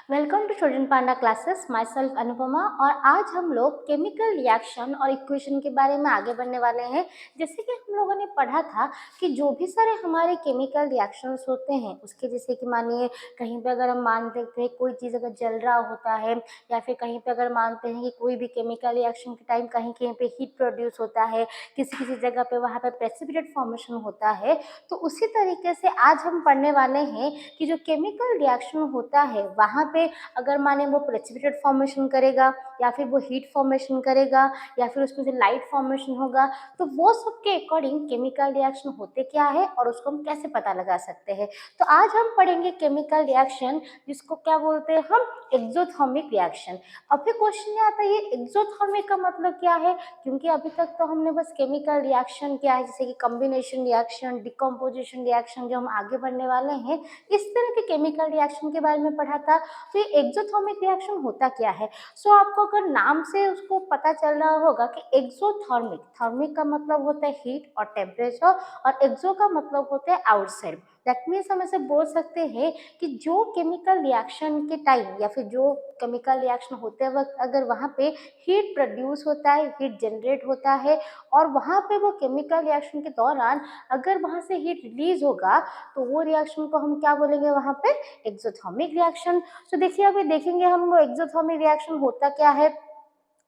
Welcome to Student Panda Classes. Myself Anupama. और आज हम लोग केमिकल रिएक्शन और इक्वेशन के बारे में आगे बढ़ने वाले हैं। जैसे कि हम लोगों ने पढ़ा था कि जो भी सारे हमारे केमिकल रिएक्शंस होते हैं उसके, जैसे कि मानिए कहीं पे अगर हम मान लेते हैं कोई चीज़ अगर जल रहा होता है, या फिर कहीं पे अगर मानते हैं कि कोई भी केमिकल रिएक्शन के टाइम कहीं कहीं पे हीट प्रोड्यूस होता है, किसी किसी जगह पे वहाँ पे प्रेसिपिटेट फॉर्मेशन होता है। तो उसी तरीके से आज हम पढ़ने वाले हैं कि जो केमिकल रिएक्शन होता है वहाँ पे अगर माने वो प्रेसिपिटेट फॉर्मेशन करेगा, या फिर वो हीट फॉर्मेशन करेगा, या फिर उसमें से लाइट फॉर्मेशन होगा, तो वो सब के अकॉर्डिंग केमिकल रिएक्शन होते क्या है और उसको हम कैसे पता लगा सकते हैं। तो आज हम पढ़ेंगे केमिकल रिएक्शन, जिसको क्या बोलते हैं हम, एक्सोथर्मिक रिएक्शन। अभी क्वेश्चन ये आता है ये एक्सोथर्मिक का मतलब क्या है, क्योंकि अभी तक तो हमने बस केमिकल रिएक्शन क्या है, जैसे कि कॉम्बिनेशन रिएक्शन, डिकम्पोजिशन रिएक्शन, जो हम आगे बढ़ने वाले हैं इस तरह के केमिकल रिएक्शन के बारे में पढ़ा था। तो ये एक्सोथर्मिक रिएक्शन होता क्या है। सो आपको अगर नाम से उसको पता चल रहा होगा कि एक्सोथर्मिक, थर्मिक का मतलब होता है हीट और टेम्परेचर, और एक्सो का मतलब होता है आउटसाइड। दैट मीन्स हम ऐसे बोल सकते हैं कि जो केमिकल रिएक्शन के टाइम या फिर जो केमिकल रिएक्शन होते वक्त अगर वहाँ पे हीट प्रोड्यूस होता है, हीट जनरेट होता है, और वहाँ पे वो केमिकल रिएक्शन के दौरान अगर वहाँ से हीट रिलीज होगा, तो वो रिएक्शन को हम क्या बोलेंगे वहाँ पे, एक्सोथर्मिक रिएक्शन। तो देखिए अभी देखेंगे हम वो एक्सोथर्मिक रिएक्शन होता क्या है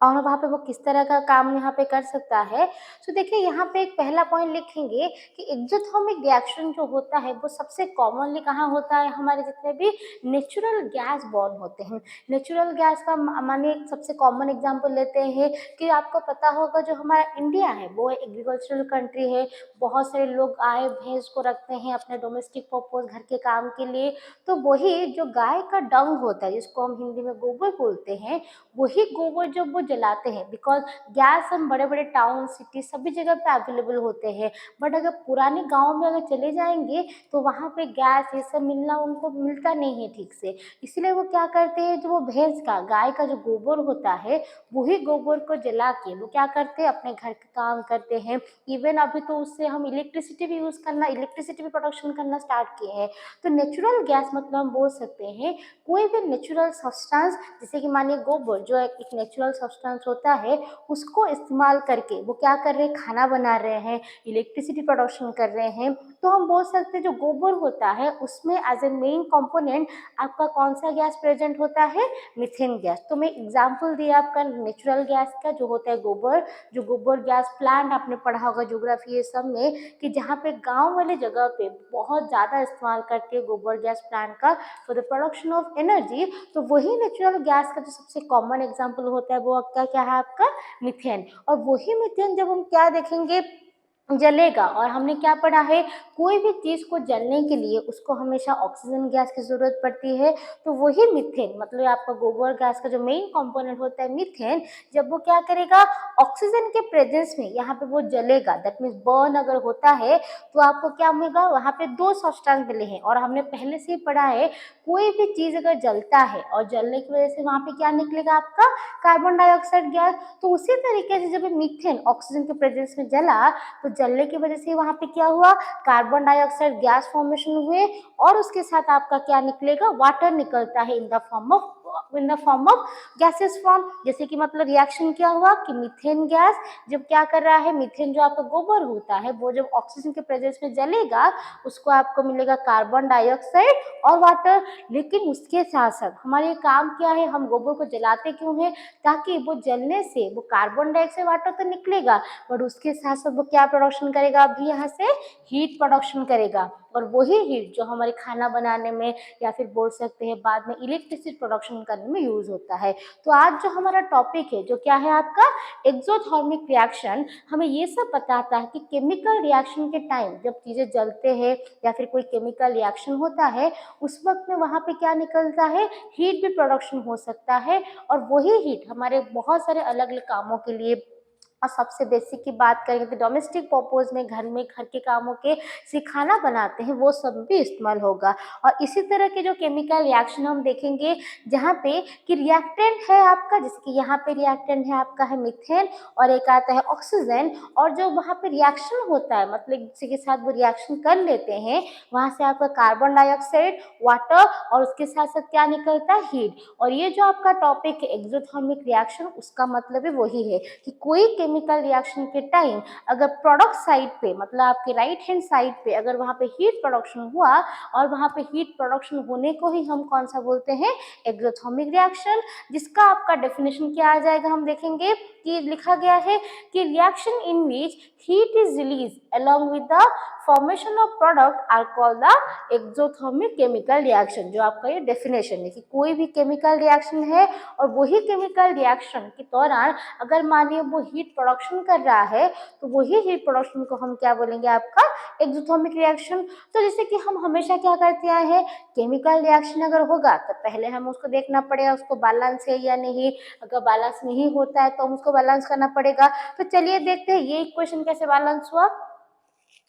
और वहाँ पे वो किस तरह का काम यहाँ पे कर सकता है। तो देखिए यहाँ पे एक पहला पॉइंट लिखेंगे कि एक्सोथर्मिक रिएक्शन जो होता है वो सबसे कॉमनली कहाँ होता है, हमारे जितने भी नेचुरल गैस बॉर्न होते हैं। नेचुरल गैस का माने सबसे कॉमन एग्जांपल लेते हैं कि आपको पता होगा जो हमारा इंडिया है वो एग्रीकल्चरल कंट्री है। बहुत सारे लोग गाय भैंस को रखते हैं अपने डोमेस्टिक पर्पज घर के काम के लिए। तो वही जो गाय का डंग होता है जिसको हम हिंदी में गोबर बोलते हैं, वही गोबर जब वो जलाते हैं, बिकॉज गैस हम बड़े बड़े टाउन सिटी सभी जगह पे अवेलेबल होते हैं, बट अगर पुराने गांव में अगर चले जाएंगे तो वहाँ पे गैस ये सब मिलना उनको मिलता नहीं है ठीक से। इसलिए वो क्या करते हैं, जो वो भैंस का गाय का जो गोबर होता है वही गोबर को जला के वो क्या करते हैं, अपने घर का काम करते हैं। इवन अभी तो उससे हम इलेक्ट्रिसिटी भी यूज़ करना, इलेक्ट्रिसिटी भी प्रोडक्शन करना स्टार्ट किए हैं। तो नेचुरल गैस मतलब हम बोल सकते हैं कोई भी नेचुरल सब्सटेंस, जैसे कि मानिए गोबर जो एक नेचुरल सब्सटेंस होता है, उसको इस्तेमाल करके वो क्या कर रहे हैं, खाना बना रहे हैं, इलेक्ट्रिसिटी प्रोडक्शन कर रहे हैं। तो हम बोल सकते हैं जो गोबर होता है उसमें एज ए मेन कंपोनेंट आपका कौन सा गैस प्रेजेंट होता है, मीथेन गैस। तो मैं एग्जांपल दिया आपका नेचुरल गैस का जो होता है गोबर, जो गोबर गैस प्लांट आपने पढ़ा होगा ज्योग्राफी ये सब में, कि जहाँ पे गांव वाले जगह पे बहुत ज़्यादा इस्तेमाल करते हैं गोबर गैस प्लांट का for the production of energy. तो वही नेचुरल गैस का जो सबसे कॉमन एग्जांपल होता है वो आपका क्या है, आपका मीथेन। और वही मीथेन जब हम क्या देखेंगे, जलेगा। और हमने क्या पढ़ा है, कोई भी चीज़ को जलने के लिए उसको हमेशा ऑक्सीजन गैस की ज़रूरत पड़ती है। तो वही मीथेन मतलब आपका गोबर गैस का जो मेन कंपोनेंट होता है मीथेन, जब वो क्या करेगा, ऑक्सीजन के प्रेजेंस में यहाँ पे वो जलेगा, दैट मीन्स बर्न अगर होता है, तो आपको क्या मिलेगा, वहाँ पे दो सब्सटेंस मिले हैं। और हमने पहले से ही पढ़ा है कोई भी चीज़ अगर जलता है और जलने की वजह से वहाँ पे क्या निकलेगा, आपका कार्बन डाइऑक्साइड गैस। तो उसी तरीके से जब मीथेन ऑक्सीजन के प्रेजेंस में जला, तो जलने की वजह से वहाँ पे क्या हुआ, कार्बन डाइऑक्साइड गैस फॉर्मेशन हुए, और उसके साथ आपका क्या निकलेगा, वाटर निकलता है in the form of gases form. जैसे कि मतलब रिएक्शन क्या हुआ कि मीथेन गैस जब क्या कर रहा है, मीथेन जो आपका गोबर होता है वो जब ऑक्सीजन के प्रेजेंस में जलेगा उसको आपको मिलेगा कार्बन डाइऑक्साइड और वाटर। लेकिन उसके साथ साथ हमारे काम क्या है, हम गोबर को जलाते क्यों हैं, ताकि वो जलने से वो कार्बन डाइऑक्साइड वाटर तो निकलेगा, बट उसके साथ साथ वो क्या प्रोडक्शन करेगा, अभी यहाँ से हीट प्रोडक्शन करेगा। और वही हीट जो हमारे खाना बनाने में या फिर बोल सकते हैं बाद में इलेक्ट्रिसिटी प्रोडक्शन करने में यूज होता है। तो आज जो हमारा टॉपिक है जो क्या है आपका, एक्सोथर्मिक रिएक्शन, हमें ये सब बताता है कि केमिकल रिएक्शन के टाइम जब चीज़ें जलते हैं या फिर कोई केमिकल रिएक्शन होता है उस वक्त में वहाँ पे क्या निकलता है, हीट भी प्रोडक्शन हो सकता है। और वही हीट हमारे बहुत सारे अलग अलग कामों के लिए और सबसे बेसिक की बात करें तो डोमेस्टिक पर्पज में घर के कामों के से खाना बनाते हैं वो सब भी इस्तेमाल होगा। और इसी तरह के जो केमिकल रिएक्शन हम देखेंगे जहाँ पे कि रिएक्टेंट है आपका, जैसे कि यहाँ पे रिएक्टेंट है आपका है मीथेन और एक आता है ऑक्सीजन, और जो वहाँ पे रिएक्शन होता है मतलब किसी के साथ वो रिएक्शन कर लेते हैं वहाँ से आपका कार्बन डाइऑक्साइड, वाटर और उसके साथ साथ क्या निकलता है हीट। और ये जो आपका टॉपिक है एक्सोथर्मिक रिएक्शन, उसका मतलब है वही है कि कोई केमिकल रिएक्शन के टाइम अगर प्रोडक्ट साइड पे मतलब आपके राइट हैंड साइड पे अगर वहाँ पे हीट प्रोडक्शन हुआ और वहाँ पे हीट प्रोडक्शन होने को ही हम कौन सा बोलते हैं, एक्सोथर्मिक रिएक्शन। जिसका आपका डेफिनेशन क्या आ जाएगा हम देखेंगे कि लिखा गया है कि reaction in which heat is release along with the formation of product are called the exothermic chemical reaction। जो आपका ये डेफिनेशन है कि कोई भी केमिकल रिएक्शन है और वही केमिकल रिएक्शन के दौरान अगर मानिए वो हीट प्रोडक्शन कर रहा है तो वही हीट प्रोडक्शन को हम क्या बोलेंगे, आपका एक्सोथर्मिक रिएक्शन। तो जैसे कि हम हमेशा क्या करते आए हैं, केमिकल रिएक्शन अगर होगा तो पहले हम उसको देखना पड़ेगा उसको बैलेंस है या नहीं, अगर बैलेंस नहीं होता है तो हम उसको बैलेंस करना पड़ेगा। तो चलिए देखते हैं ये इक्वेशन कैसे बैलेंस हुआ।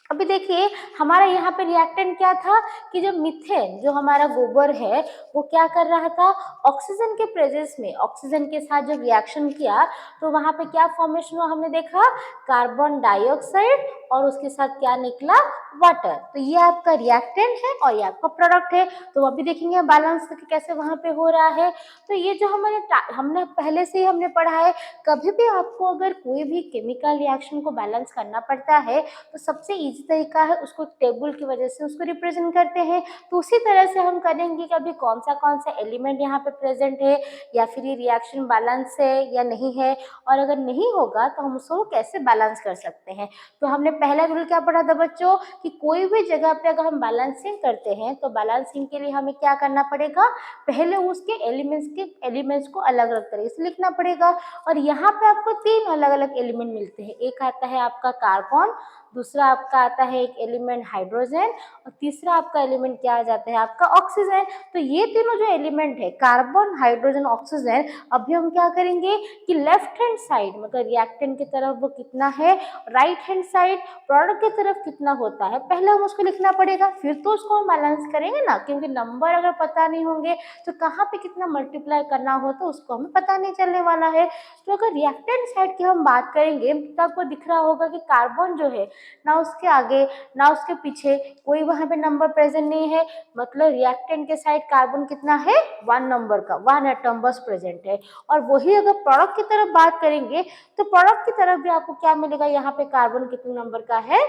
अभी देखिए हमारा यहाँ पे रिएक्टेंट क्या था कि जो मीथेन जो हमारा गोबर है वो क्या कर रहा था, ऑक्सीजन के प्रेजेंस में ऑक्सीजन के साथ जब रिएक्शन किया तो वहाँ पे क्या फॉर्मेशन हुआ हमने देखा, कार्बन डाइऑक्साइड और उसके साथ क्या निकला, वाटर। तो ये आपका रिएक्टेंट है और ये आपका प्रोडक्ट है। तो अभी देखेंगे बैलेंस कैसे वहाँ पे हो रहा है। तो ये जो हमने पहले से ही हमने पढ़ा है, कभी भी आपको अगर कोई भी केमिकल रिएक्शन को बैलेंस करना पड़ता है तो सबसे इजी तरीका है उसको टेबल की वजह से उसको रिप्रेजेंट करते हैं। तो उसी तरह से हम करेंगे कि अभी कौन सा एलिमेंट यहाँ पे प्रेजेंट है या फिर ये रिएक्शन बैलेंस है या नहीं है, और अगर नहीं होगा तो हम उसको कैसे बैलेंस कर सकते हैं। तो हमने पहला रूल क्या पढ़ा था बच्चों कि कोई भी जगह पे अगर हम बैलेंसिंग करते हैं तो बैलेंसिंग के लिए हमें क्या करना पड़ेगा, पहले उसके एलिमेंट्स को अलग अलग तरीके से लिखना पड़ेगा। और यहाँ पे आपको तीन अलग अलग एलिमेंट मिलते हैं, एक आता है आपका कार्बन, दूसरा आपका आता है एक एलिमेंट हाइड्रोजन और तीसरा आपका एलिमेंट क्या आ जाता है आपका ऑक्सीजन। तो ये तीनों जो एलिमेंट है कार्बन हाइड्रोजन ऑक्सीजन, अभी हम क्या करेंगे कि लेफ्ट हैंड साइड मतलब रिएक्टेंट की तरफ वो कितना है, राइट हैंड साइड प्रोडक्ट की तरफ कितना होता है, पहले हम उसको लिखना पड़ेगा फिर तो उसको हम बैलेंस करेंगे ना, क्योंकि नंबर अगर पता नहीं होंगे तो कहाँ पे कितना मल्टीप्लाई करना हो तो उसको हमें पता नहीं चलने वाला है। तो अगर रिएक्टेंट साइड की हम बात करेंगे तो आपको दिख रहा होगा कि कार्बन जो है ना उसके आगे ना उसके पीछे कोई वहां पे नंबर प्रेजेंट नहीं है, मतलब रिएक्टेंट के साइड कार्बन कितना है, 1 नंबर का 1 एटम बस प्रेजेंट है। और वही अगर प्रोडक्ट की तरफ बात करेंगे तो प्रोडक्ट की तरफ भी आपको क्या मिलेगा, यहाँ पे कार्बन कितने नंबर का है,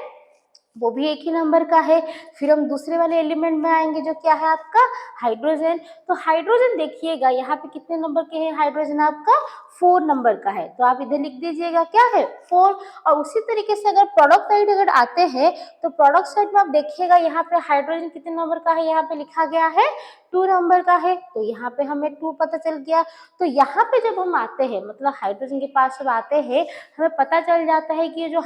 वो भी एक ही नंबर का है। फिर हम दूसरे वाले एलिमेंट में आएंगे जो क्या है आपका हाइड्रोजन। तो हाइड्रोजन देखिएगा यहाँ पे कितने नंबर के हैं, हाइड्रोजन आपका 4 नंबर का है, तो आप इधर लिख दीजिएगा क्या है 4। और उसी तरीके से अगर प्रोडक्ट साइड अगर आते हैं तो प्रोडक्ट साइड में आप देखिएगा यहाँ पे हाइड्रोजन कितने नंबर का है, यहाँ पे लिखा गया है 2 नंबर का है, तो यहाँ पे हमें 2 पता चल गया। तो यहाँ पे जब हम आते हैं मतलब हाइड्रोजन के पास जब आते हैं हमें पता चल जाता है कि ये जो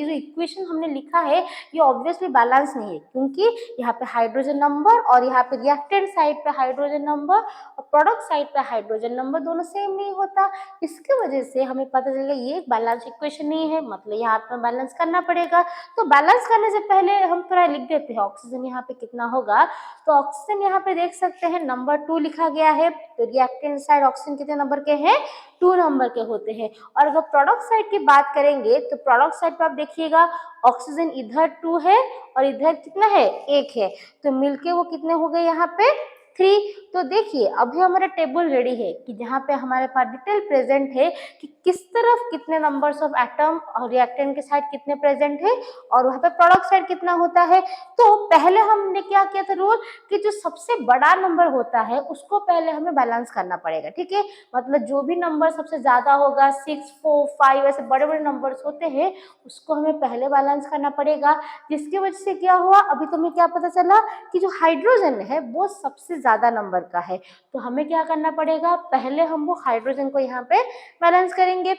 इक्वेशन हमने लिखा है ये ऑब्वियसली बैलेंस नहीं है, क्योंकि यहाँ पे हाइड्रोजन नंबर और यहाँ पे रिएक्टेंट साइड पे हाइड्रोजन नंबर और प्रोडक्ट साइड पे हाइड्रोजन नंबर दोनों सेम नहीं होता। इसकी वजह से हमें पता चल गया ये बैलेंस इक्वेशन नहीं है, मतलब यहाँ पे बैलेंस करना पड़ेगा। तो बैलेंस करने से पहले हम थोड़ा लिख देते हैं ऑक्सीजन यहाँ पे कितना होगा। तो ऑक्सीजन यहाँ पे देख सकते हैं नंबर 2 लिखा गया है, तो रिएक्टेंट साइड ऑक्सीजन कितने नंबर के हैं, 2 नंबर के होते हैं। और अगर प्रोडक्ट साइड की बात करेंगे तो प्रोडक्ट साइड पे आप देखिएगा ऑक्सीजन इधर 2 है और इधर कितना है 1 है, तो मिलके वो कितने हो गए यहाँ पे 3। तो देखिए अभी हमारा टेबल रेडी है कि जहाँ पे हमारे पास डिटेल प्रेजेंट है कि किस तरफ कितने नंबर्स ऑफ एटम और रिएक्टेंट के साइड कितने प्रेजेंट है और वहाँ पे प्रोडक्ट साइड कितना होता है। तो पहले हमने क्या किया था रूल कि जो सबसे बड़ा नंबर होता है उसको पहले हमें बैलेंस करना पड़ेगा, ठीक है। मतलब जो भी नंबर सबसे ज्यादा होगा 6, 4, 5 ऐसे बड़े बड़े नंबर्स होते हैं उसको हमें पहले बैलेंस करना पड़ेगा। जिसकी वजह से क्या हुआ, अभी तुम्हें क्या पता चला कि जो हाइड्रोजन है वो सबसे ज्यादा नंबर का है, तो हमें क्या करना पड़ेगा, पहले हम वो हाइड्रोजन को यहाँ पे बैलेंस करेंगे।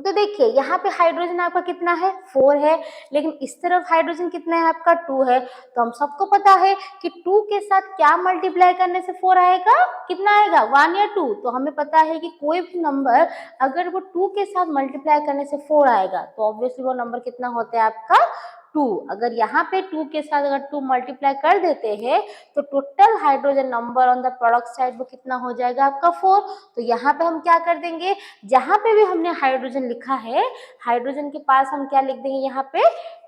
तो देखिए यहाँ पे हाइड्रोजन आपका कितना है 4 है, लेकिन इस तरफ हाइड्रोजन कितना है आपका 2 है। तो हम सबको पता है कि 2 के साथ क्या मल्टीप्लाई करने से 4 आएगा, कितना आएगा 1 या 2। तो हमें पता है कि कोई भी नंबर अगर वो 2 के साथ मल्टीप्लाई करने से 4 आएगा तो ऑब्वियसली वो नंबर कितना होता है आपका 2। अगर यहाँ पे 2 के साथ अगर 2 मल्टीप्लाई कर देते हैं तो total hydrogen number on the product side वो कितना हो जाएगा आपका 4। तो यहाँ पे हम क्या कर देंगे, जहाँ पे भी हमने हाइड्रोजन लिखा है हाइड्रोजन के पास हम क्या लिख देंगे, यहाँ पे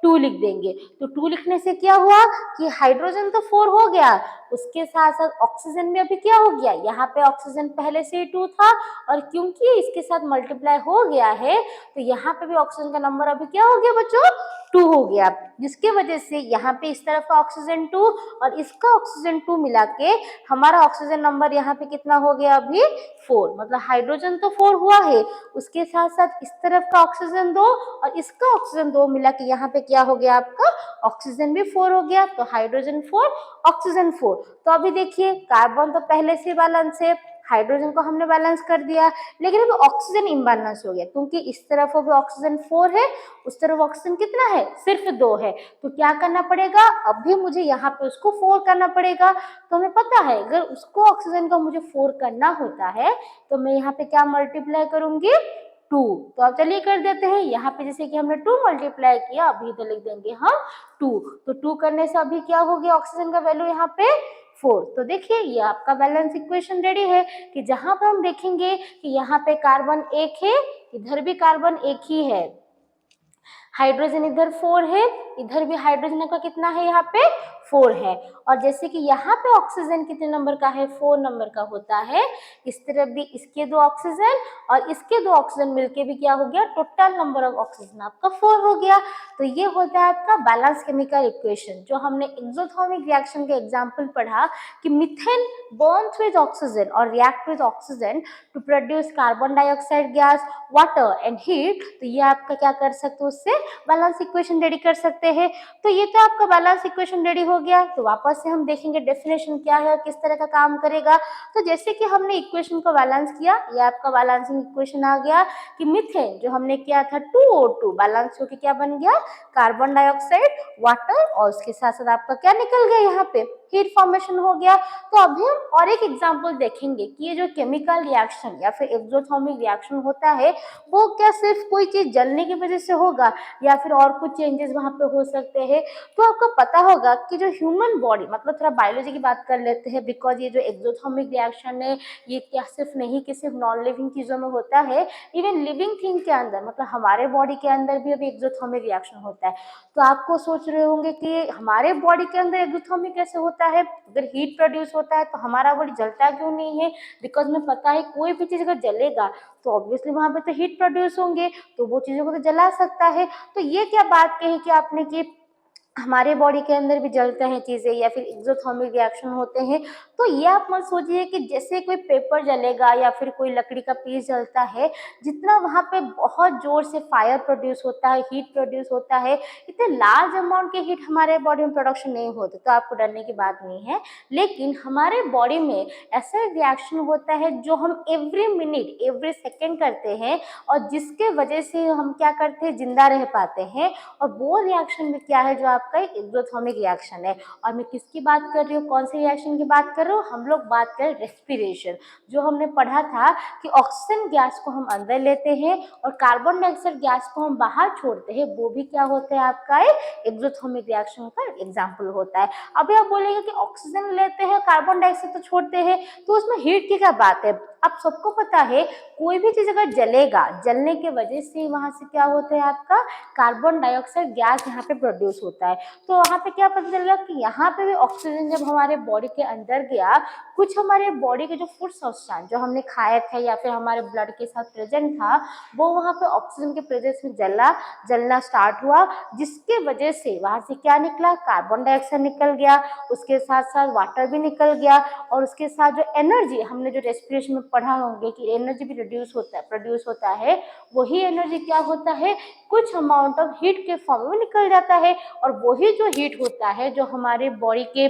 2 लिख देंगे। तो 2 लिखने से क्या हुआ कि हाइड्रोजन तो 4 हो गया, उसके साथ साथ ऑक्सीजन भी अभी क्या हो गया, यहाँ पे ऑक्सीजन पहले से ही 2 था और क्योंकि इसके साथ मल्टीप्लाई हो गया है तो यहाँ पे भी ऑक्सीजन का नंबर अभी क्या हो गया बच्चों 2 हो गया, जिसके वजह से यहाँ पे इस तरफ का ऑक्सीजन 2 और इसका ऑक्सीजन 2 मिला के हमारा ऑक्सीजन नंबर यहाँ पे कितना हो गया अभी 4। मतलब हाइड्रोजन तो 4 हुआ है, उसके साथ साथ इस तरफ का ऑक्सीजन 2 और इसका ऑक्सीजन 2 मिला के यहाँ पे क्या हो गया आपका ऑक्सीजन भी 4 हो गया। तो हाइड्रोजन 4 ऑक्सीजन 4। तो अभी देखिए कार्बन तो पहले से बैलेंस है, हाइड्रोजन को हमने बैलेंस कर दिया, लेकिन अभी ऑक्सीजन इम्बैलेंस हो गया क्योंकि इस तरफ अभी ऑक्सीजन 4 है, उस तरफ ऑक्सीजन कितना है सिर्फ 2 है। तो क्या करना पड़ेगा, अभी मुझे यहाँ पे उसको 4 करना पड़ेगा। तो हमें पता है अगर उसको ऑक्सीजन का मुझे 4 करना होता है तो मैं यहाँ पे क्या मल्टीप्लाई करूंगी 2। तो अब चलिए कर देते हैं, यहाँ पे जैसे कि हमने 2 मल्टीप्लाई किया, अभी तो लिख देंगे हम 2। तो 2 करने से अभी क्या हो गया ऑक्सीजन का वैल्यू यहाँ पे 4। तो देखिए ये आपका बैलेंस इक्वेशन रेडी है कि जहां पे हम देखेंगे कि यहाँ पे कार्बन 1 है, इधर भी कार्बन 1 ही है, हाइड्रोजन इधर 4 है, इधर भी हाइड्रोजन का कितना है यहाँ पे 4 है। और जैसे कि यहाँ पे ऑक्सीजन कितने नंबर का है 4 नंबर का होता है, इस तरफ भी इसके 2 ऑक्सीजन और इसके 2 ऑक्सीजन मिलके भी क्या हो गया टोटल नंबर ऑफ ऑक्सीजन आपका 4 हो गया। तो ये होता है आपका बैलेंस केमिकल इक्वेशन, जो हमने एक्सोथर्मिक रिएक्शन के एग्जाम्पल पढ़ा कि मीथेन बर्न्स विद ऑक्सीजन और react with oxygen to produce carbon dioxide gas water and heat. तो ये आपका क्या कर सकते हो उससे बैलेंस इक्वेशन रेडी कर सकते हैं। तो ये तो आपका बैलेंस इक्वेशन रेडी हो गया। तो वापस से हम देखेंगे डेफिनेशन क्या है और किस तरह का काम करेगा। तो जैसे कि हमने इक्वेशन को बैलेंस किया, ये आपका बैलेंसिंग इक्वेशन आ गया कि मीथेन जो हमने किया था 2O2 बैलेंस होकर क्या बन गया कार्बन डाइऑक्साइड वाटर और उसके साथ साथ आपका क्या निकल गया यहाँ पे हीट फॉर्मेशन हो गया। तो अभी हम और एक एग्जांपल देखेंगे कि ये जो केमिकल रिएक्शन या फिर एक्सोथर्मिक रिएक्शन होता है वो क्या सिर्फ कोई चीज जलने की वजह से होगा या फिर और कुछ चेंजेस वहां पे हो सकते हैं। तो आपको पता होगा कि जो ह्यूमन बॉडी, मतलब थोड़ा बायोलॉजी की बात कर लेते हैं, बिकॉज ये जो एक्सोथर्मिक रिएक्शन है ये क्या सिर्फ नहीं कि सिर्फ नॉन लिविंग चीजों में होता है, इवन लिविंग थिंग के अंदर मतलब हमारे बॉडी के अंदर भी अभी एक्सोथर्मिक रिएक्शन होता है। तो आपको सोच रहे होंगे कि हमारे बॉडी के अंदर एक्सोथर्मिक कैसे होता है, अगर हीट प्रोड्यूस होता है तो हमारा बॉडी जलता क्यों नहीं है, बिकॉज में पता है कोई भी चीज अगर जलेगा तो ऑब्वियसली वहां पे तो हीट प्रोड्यूस होंगे तो वो चीजों को तो जला सकता है। तो ये क्या बात कही कि आपने कि हमारे बॉडी के अंदर भी जलते हैं चीजें या फिर एक्सोथर्मिक रिएक्शन होते हैं। तो ये आप मत सोचिए कि जैसे कोई पेपर जलेगा या फिर कोई लकड़ी का पीस जलता है, जितना वहां पे बहुत जोर से फायर प्रोड्यूस होता है, हीट प्रोड्यूस होता है, इतने लार्ज अमाउंट के हीट हमारे बॉडी में प्रोडक्शन नहीं होते, तो आपको डरने की बात नहीं है। लेकिन हमारे बॉडी में ऐसा रिएक्शन होता है जो हम एवरी मिनट एवरी सेकेंड करते हैं और जिसके वजह से हम क्या करते हैं जिंदा रह पाते हैं। और वो रिएक्शन भी क्या है जो आपका एक एक्सोथर्मिक रिएक्शन है। और मैं किसकी बात कर रही हूँ, कौन से रिएक्शन की बात कर रही हूँ, हम लोग बात करें रेस्पिरेशन। जो हमने पढ़ा था कि ऑक्सीजन गैस को हम अंदर लेते हैं और कार्बन डाइऑक्साइड गैस को हम बाहर छोड़ते हैं, वो भी क्या होता है आपका एक एक्सोथर्मिक रिएक्शन का एग्जाम्पल होता है। अभी आप बोलेंगे कि ऑक्सीजन लेते हैं कार्बन डाइऑक्साइड तो छोड़ते हैं, तो उसमें हीट की क्या बात है। आप सबको पता है कोई भी चीज अगर जलेगा, जलने के वजह से वहां से क्या होता है आपका कार्बन डाइऑक्साइड गैस यहाँ पे प्रोड्यूस होता है। तो वहां पे क्या पता चल गया कि यहाँ पे भी ऑक्सीजन जब हमारे बॉडी के अंदर गया, कुछ हमारे बॉडी के जो फूड सब्सटेंस जो हमने खाए थे या फिर हमारे ब्लड के साथ प्रेजेंट था, वो वहां पे ऑक्सीजन के प्रेजेंस में जलना स्टार्ट हुआ, जिसके वजह से वहां से क्या निकला कार्बन डाइऑक्साइड निकल गया, उसके साथ साथ वाटर भी निकल गया और उसके साथ जो एनर्जी हमने जो रेस्पिरेशन में पढ़ा होंगे कि एनर्जी भी प्रोड्यूस होता है, वही एनर्जी क्या होता है कुछ अमाउंट ऑफ हीट के फॉर्म में निकल जाता है। और वही जो हीट होता है जो हमारे बॉडी के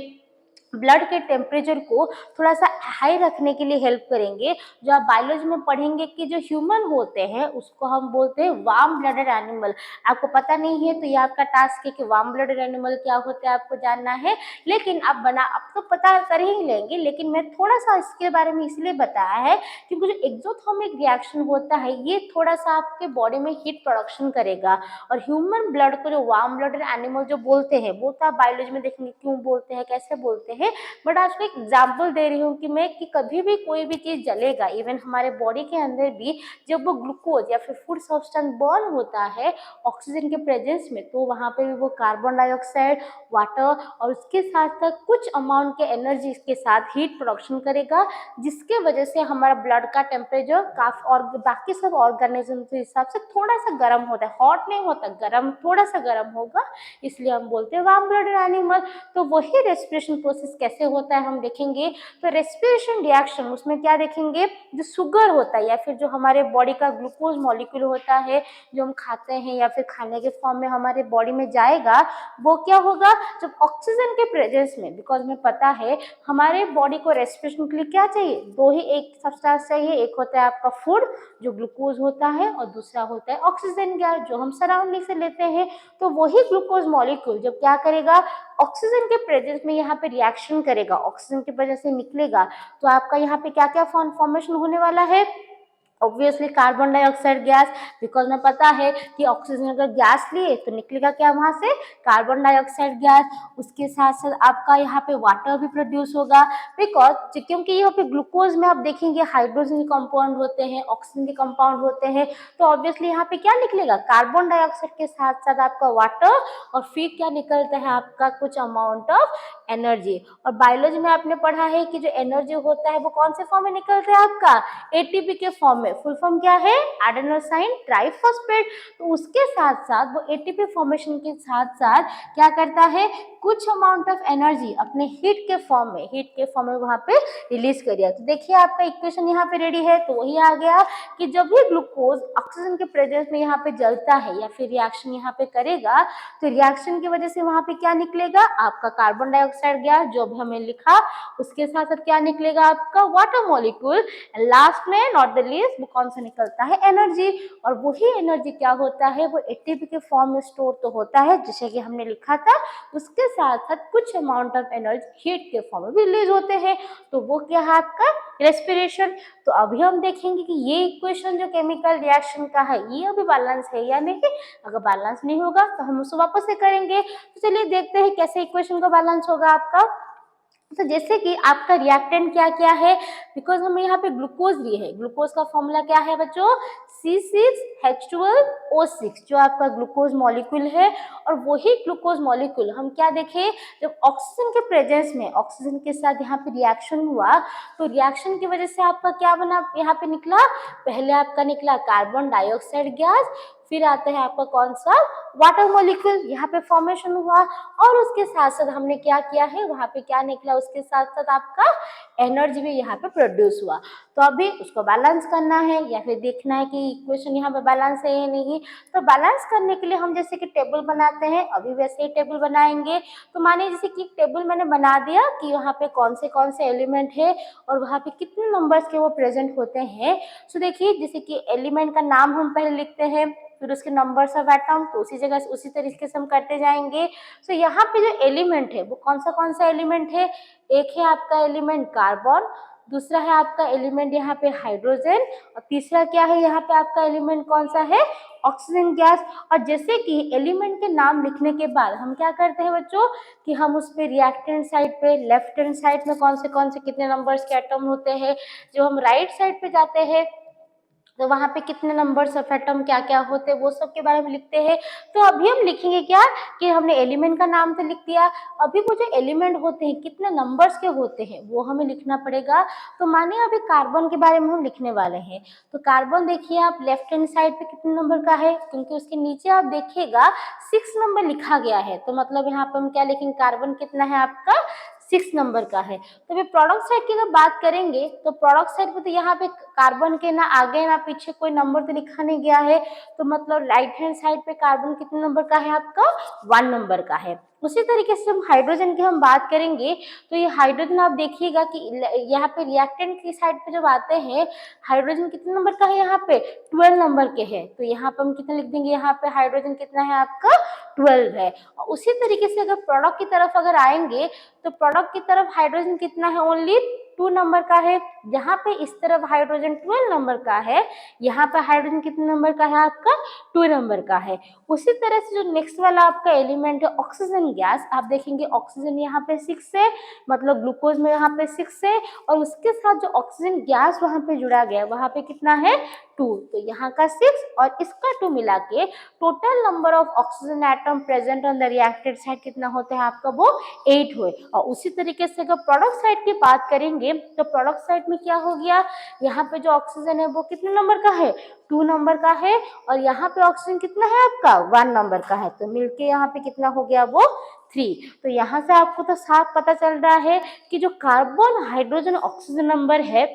ब्लड के टेम्परेचर को थोड़ा सा हाई रखने के लिए हेल्प करेंगे। जो आप बायोलॉजी में पढ़ेंगे कि जो ह्यूमन होते हैं उसको हम बोलते हैं वार्म ब्लडेड एनिमल। आपको पता नहीं है तो ये आपका टास्क है कि वार्म ब्लडेड एनिमल क्या होता है आपको जानना है, लेकिन आप तो पता कर ही लेंगे, लेकिन मैं थोड़ा सा इसके बारे में इसलिए बताया है क्योंकि जो एक्सोथर्मिक रिएक्शन होता है ये थोड़ा सा आपके बॉडी में हीट प्रोडक्शन करेगा। और ह्यूमन ब्लड को जो वार्म ब्लडेड एनिमल जो बोलते हैं वो तो आप बायोलॉजी में देखेंगे क्यों बोलते हैं, कैसे बोलते हैं। बट आज को एक एग्जाम्पल दे रही हूँ कि मैं कि कभी भी कोई भी चीज जलेगा, इवन हमारे बॉडी के अंदर भी जब वो ग्लूकोज या फिर फूड सब्सटेंस बर्न होता है ऑक्सीजन के प्रेजेंस में, तो वहाँ पे भी वो कार्बन डाइऑक्साइड, वाटर और उसके साथ साथ कुछ अमाउंट के एनर्जी के साथ हीट प्रोडक्शन करेगा, जिसके वजह से हमारा ब्लड का टेम्परेचर काफी और बाकी सब ऑर्गेनिज्म के हिसाब से थोड़ा सा गर्म होता है, हॉट नहीं होता, गर्म थोड़ा सा गर्म होगा, इसलिए हम बोलते हैं वार्म ब्लडेड एनिमल। तो वही रेस्पिरेशन प्रोसेस कैसे होता है हम देखेंगे। तो रेस्पिरेशन रिएक्शन उसमें क्या देखेंगे, जो शुगर होता है या फिर जो हमारे बॉडी का ग्लूकोज मॉलिक्यूल होता है जो हम खाते हैं या फिर खाने के फॉर्म में हमारे बॉडी में जाएगा, वो क्या होगा जब ऑक्सीजन के प्रेजेंस में, बिकॉज में पता है हमारे बॉडी को रेस्पिरेशन के लिए क्या चाहिए, दो ही एक सब्सटेंस चाहिए, एक होता है आपका फूड जो ग्लूकोज होता है और दूसरा होता है ऑक्सीजन गैस जो हम सराउंडिंग से लेते हैं। तो वही ग्लूकोज मॉलिक्यूल जब क्या करेगा ऑक्सीजन के प्रेजेंस में यहाँ पे रिएक्शन करेगा, ऑक्सीजन की वजह से निकलेगा, तो आपका यहाँ पे क्या क्या फॉर्मेशन होने वाला है, obviously carbon dioxide gas, because में पता है कि ऑक्सीजन अगर गैस लिए तो निकलेगा क्या वहां से कार्बन डाइऑक्साइड गैस। उसके साथ साथ आपका यहाँ पे वाटर भी प्रोड्यूस होगा, बिकॉज क्योंकि यहाँ पे ग्लूकोज में आप देखेंगे हाइड्रोजन के कंपाउंड होते हैं, ऑक्सीजन के कंपाउंड होते हैं, तो ऑब्वियसली यहाँ पे क्या निकलेगा कार्बन डाइऑक्साइड के साथ साथ आपका वाटर, और फिर क्या निकलता है आपका कुछ अमाउंट ऑफ एनर्जी। और बायोलॉजी में आपने पढ़ा है कि जो एनर्जी होता है वो कौन से फॉर्म में निकलता है आपका एटीपी के फॉर्म में, फुल फॉर्म क्या है एडेनोसाइन ट्राइफॉस्फेट। तो उसके साथ साथ वो एटीपी फॉर्मेशन के साथ साथ क्या करता है कुछ अमाउंट ऑफ एनर्जी अपने हीट के फॉर्म में वहां पे रिलीज करिए। तो देखिए आपका इक्वेशन यहाँ पे रेडी है, तो वही आ गया कि जब भी ग्लूकोज ऑक्सीजन के प्रेजेंस में यहाँ पे जलता है या फिर रिएक्शन यहाँ पे करेगा, तो रिएक्शन की वजह से वहां पे क्या निकलेगा आपका कार्बन डाइऑक्साइड गैस जो भी हमें लिखा, उसके साथ साथ क्या निकलेगा आपका वाटर मॉलिक्यूल, लास्ट में नॉट द लीस्ट वो कौन सा निकलता है एनर्जी। और वही एनर्जी क्या होता है वो एटीपी के फॉर्म में स्टोर तो होता है जैसे कि हमने लिखा था, उसके साथ साथ कुछ अमाउंट ऑफ एनर्जी हीट के फॉर्म में भी रिलीज होते हैं, तो वो क्या है आपका रेस्पिरेशन। तो अभी हम देखेंगे कि ये इक्वेशन जो केमिकल रिएक्शन का है ये अभी बैलेंस है या नहीं, अगर बैलेंस नहीं होगा तो हम उसको वापस से करेंगे। तो चलिए देखते हैं कैसे इक्वेशन का बैलेंस होगा आपका। तो जैसे कि आपका रिएक्टेंट क्या क्या है, बिकॉज हमें यहाँ पे ग्लूकोज लिए है, ग्लूकोज का फॉर्मूला क्या है बच्चों C6H12O6 जो आपका ग्लूकोज मॉलिक्यूल है। और वही ग्लूकोज मॉलिक्यूल हम क्या देखें जब ऑक्सीजन के प्रेजेंस में ऑक्सीजन के साथ यहाँ पे रिएक्शन हुआ, तो रिएक्शन की वजह से आपका क्या बना यहाँ पे निकला, पहले आपका निकला कार्बन डाइऑक्साइड गैस, फिर आता है आपका कौन सा वाटर मॉलिक्यूल यहाँ पे फॉर्मेशन हुआ, और उसके साथ साथ हमने क्या किया है वहाँ पे क्या निकला, उसके साथ साथ आपका एनर्जी भी यहाँ पे प्रोड्यूस हुआ। तो अभी उसको बैलेंस करना है या फिर देखना है कि इक्वेशन यहाँ पे बैलेंस है या नहीं। तो बैलेंस करने के लिए हम जैसे कि टेबल बनाते हैं, अभी वैसे ही टेबल बनाएंगे। तो मानिए जैसे कि टेबल मैंने बना दिया कि वहाँ पे कौन से एलिमेंट है और वहाँ पे कितने नंबर्स के वो प्रेजेंट होते हैं। सो देखिए जैसे कि एलिमेंट का नाम हम पहले लिखते हैं, फिर उसके नंबर्स ऑफ एटम, तो उसी जगह उसी तरीके से हम करते जाएंगे। सो यहाँ पे जो एलिमेंट है वो कौन सा एलिमेंट है, एक है आपका एलिमेंट कार्बन, दूसरा है आपका एलिमेंट यहाँ पे हाइड्रोजन, और तीसरा क्या है यहाँ पे आपका एलिमेंट कौन सा है ऑक्सीजन गैस। और जैसे कि एलिमेंट के नाम लिखने के बाद हम क्या करते हैं बच्चों कि हम उस पे रिएक्टेंट साइड पे लेफ्ट हैंड साइड में कौन से कितने नंबर्स के एटम होते हैं, जो हम राइट साइड पे जाते हैं तो वहाँ पे कितने नंबर्स ऑफ एटम क्या क्या होते हैं वो सब के बारे में लिखते हैं। तो अभी हम लिखेंगे क्या कि हमने एलिमेंट का नाम तो लिख दिया, अभी वो जो एलिमेंट होते हैं कितने नंबर्स के होते हैं वो हमें लिखना पड़ेगा। तो मानिए अभी कार्बन के बारे में हम लिखने वाले हैं, तो कार्बन देखिए आप लेफ्ट हैंड साइड पे कितने नंबर का है, क्योंकि उसके नीचे आप देखिएगा 6 नंबर लिखा गया है, तो मतलब यहाँ पे हम क्या लिखेंगे कार्बन कितना है आपका 6 नंबर का है। तो अभी प्रोडक्ट साइड की अगर बात करेंगे तो प्रोडक्ट साइड पे तो यहाँ पे कार्बन के ना आगे ना पीछे कोई नंबर तो लिखा नहीं गया है, तो मतलब राइट हैंड साइड पे कार्बन कितने नंबर का है आपका 1 नंबर का है। उसी तरीके से हम हाइड्रोजन की हम बात करेंगे तो ये हाइड्रोजन आप देखिएगा कि यहाँ पे रिएक्टेंट की साइड पे जब आते हैं हाइड्रोजन कितने नंबर का है, यहाँ पे 12 नंबर के है, तो यहाँ पे हम कितना लिख देंगे, यहाँ पे हाइड्रोजन कितना है आपका 12 है। और उसी तरीके से अगर प्रोडक्ट की तरफ अगर आएंगे तो प्रोडक्ट की तरफ हाइड्रोजन कितना है, ओनली 2 नंबर का है। यहाँ पे इस तरफ हाइड्रोजन 12 नंबर का है, यहाँ पे हाइड्रोजन कितने नंबर का है आपका 2 नंबर का है। उसी तरह से जो नेक्स्ट वाला आपका एलिमेंट है ऑक्सीजन गैस, आप देखेंगे ऑक्सीजन यहाँ पे 6 है, मतलब ग्लूकोज में यहाँ पे 6 है, और उसके साथ जो ऑक्सीजन गैस वहां पे जुड़ा गया वहां पे कितना है 2, तो यहाँ का 6 और इसका 2 मिला के total number of oxygen atom present on the reacted side कितना होता है आपका, वो 8 हुए। और उसी तरीके से अगर प्रोडक्ट साइड की बात करेंगे तो प्रोडक्ट साइड में क्या हो गया, यहाँ पे जो ऑक्सीजन है वो कितने नंबर का है 2 नंबर का है, और यहाँ पे ऑक्सीजन कितना है आपका 1 नंबर का है, तो मिलके यहाँ पे कितना हो गया वो 3। तो यहाँ से आपको तो साफ पता चल रहा है कि जो कार्बन हाइड्रोजन ऑक्सीजन नंबर है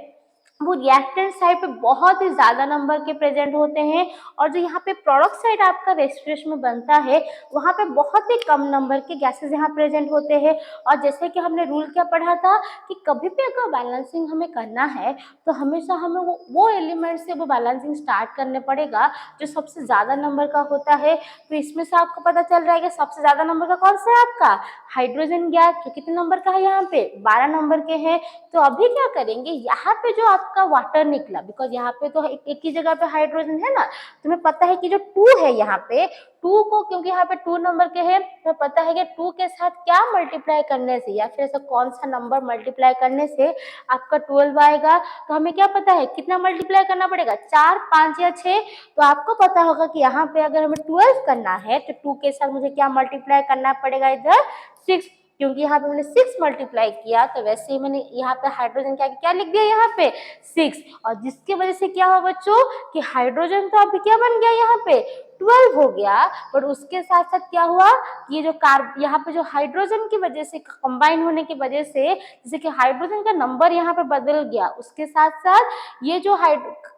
वो रिएक्टेंट साइड पे बहुत ही ज्यादा नंबर के प्रेजेंट होते हैं, और जो यहाँ पे प्रोडक्ट साइड आपका रेस्पिरेशन में बनता है वहाँ पे बहुत ही कम नंबर के गैसेस यहाँ प्रेजेंट होते हैं। और जैसे कि हमने रूल क्या पढ़ा था कि कभी भी अगर बैलेंसिंग हमें करना है तो हमेशा हमें वो एलिमेंट से वो बैलेंसिंग स्टार्ट करने पड़ेगा जो सबसे ज्यादा नंबर का होता है। तो इसमें से आपको पता चल रहा है कि सबसे ज्यादा नंबर का कौन सा है आपका हाइड्रोजन गैस, जो कितने नंबर का है यहाँ पे 12 नंबर के हैं। तो अभी क्या करेंगे, यहाँ पे जो आपका वाटर निकला, बिकॉज यहाँ पे तो एक ही जगह पे हाइड्रोजन है ना, तुम्हें पता है कि जो 2 है यहाँ पे 2 को, क्योंकि यहाँ पे 2 नंबर के हैं तो पता है कि 2 के साथ क्या मल्टीप्लाई करने से या फिर ऐसा कौन सा नंबर मल्टीप्लाई करने से आपका 12 आएगा। तो हमें क्या पता है कितना मल्टीप्लाई करना पड़ेगा, 4, 5 या 6। तो आपको पता होगा कि यहाँ पे अगर हमें 12 करना है तो 2 के साथ मुझे क्या मल्टीप्लाई करना पड़ेगा, इधर 6, क्योंकि यहाँ पे मैंने 6 मल्टीप्लाई किया, तो वैसे ही मैंने यहाँ पे हाइड्रोजन क्या लिख दिया यहाँ पे 6, और जिसकी वजह से क्या हुआ बच्चों कि हाइड्रोजन तो अभी क्या बन गया यहाँ पे 12 हो गया, पर उसके साथ साथ क्या हुआ, ये जो यहाँ पे जो हाइड्रोजन की वजह से कंबाइन होने की वजह से जैसे कि हाइड्रोजन का नंबर यहाँ पे बदल गया, उसके साथ साथ ये जो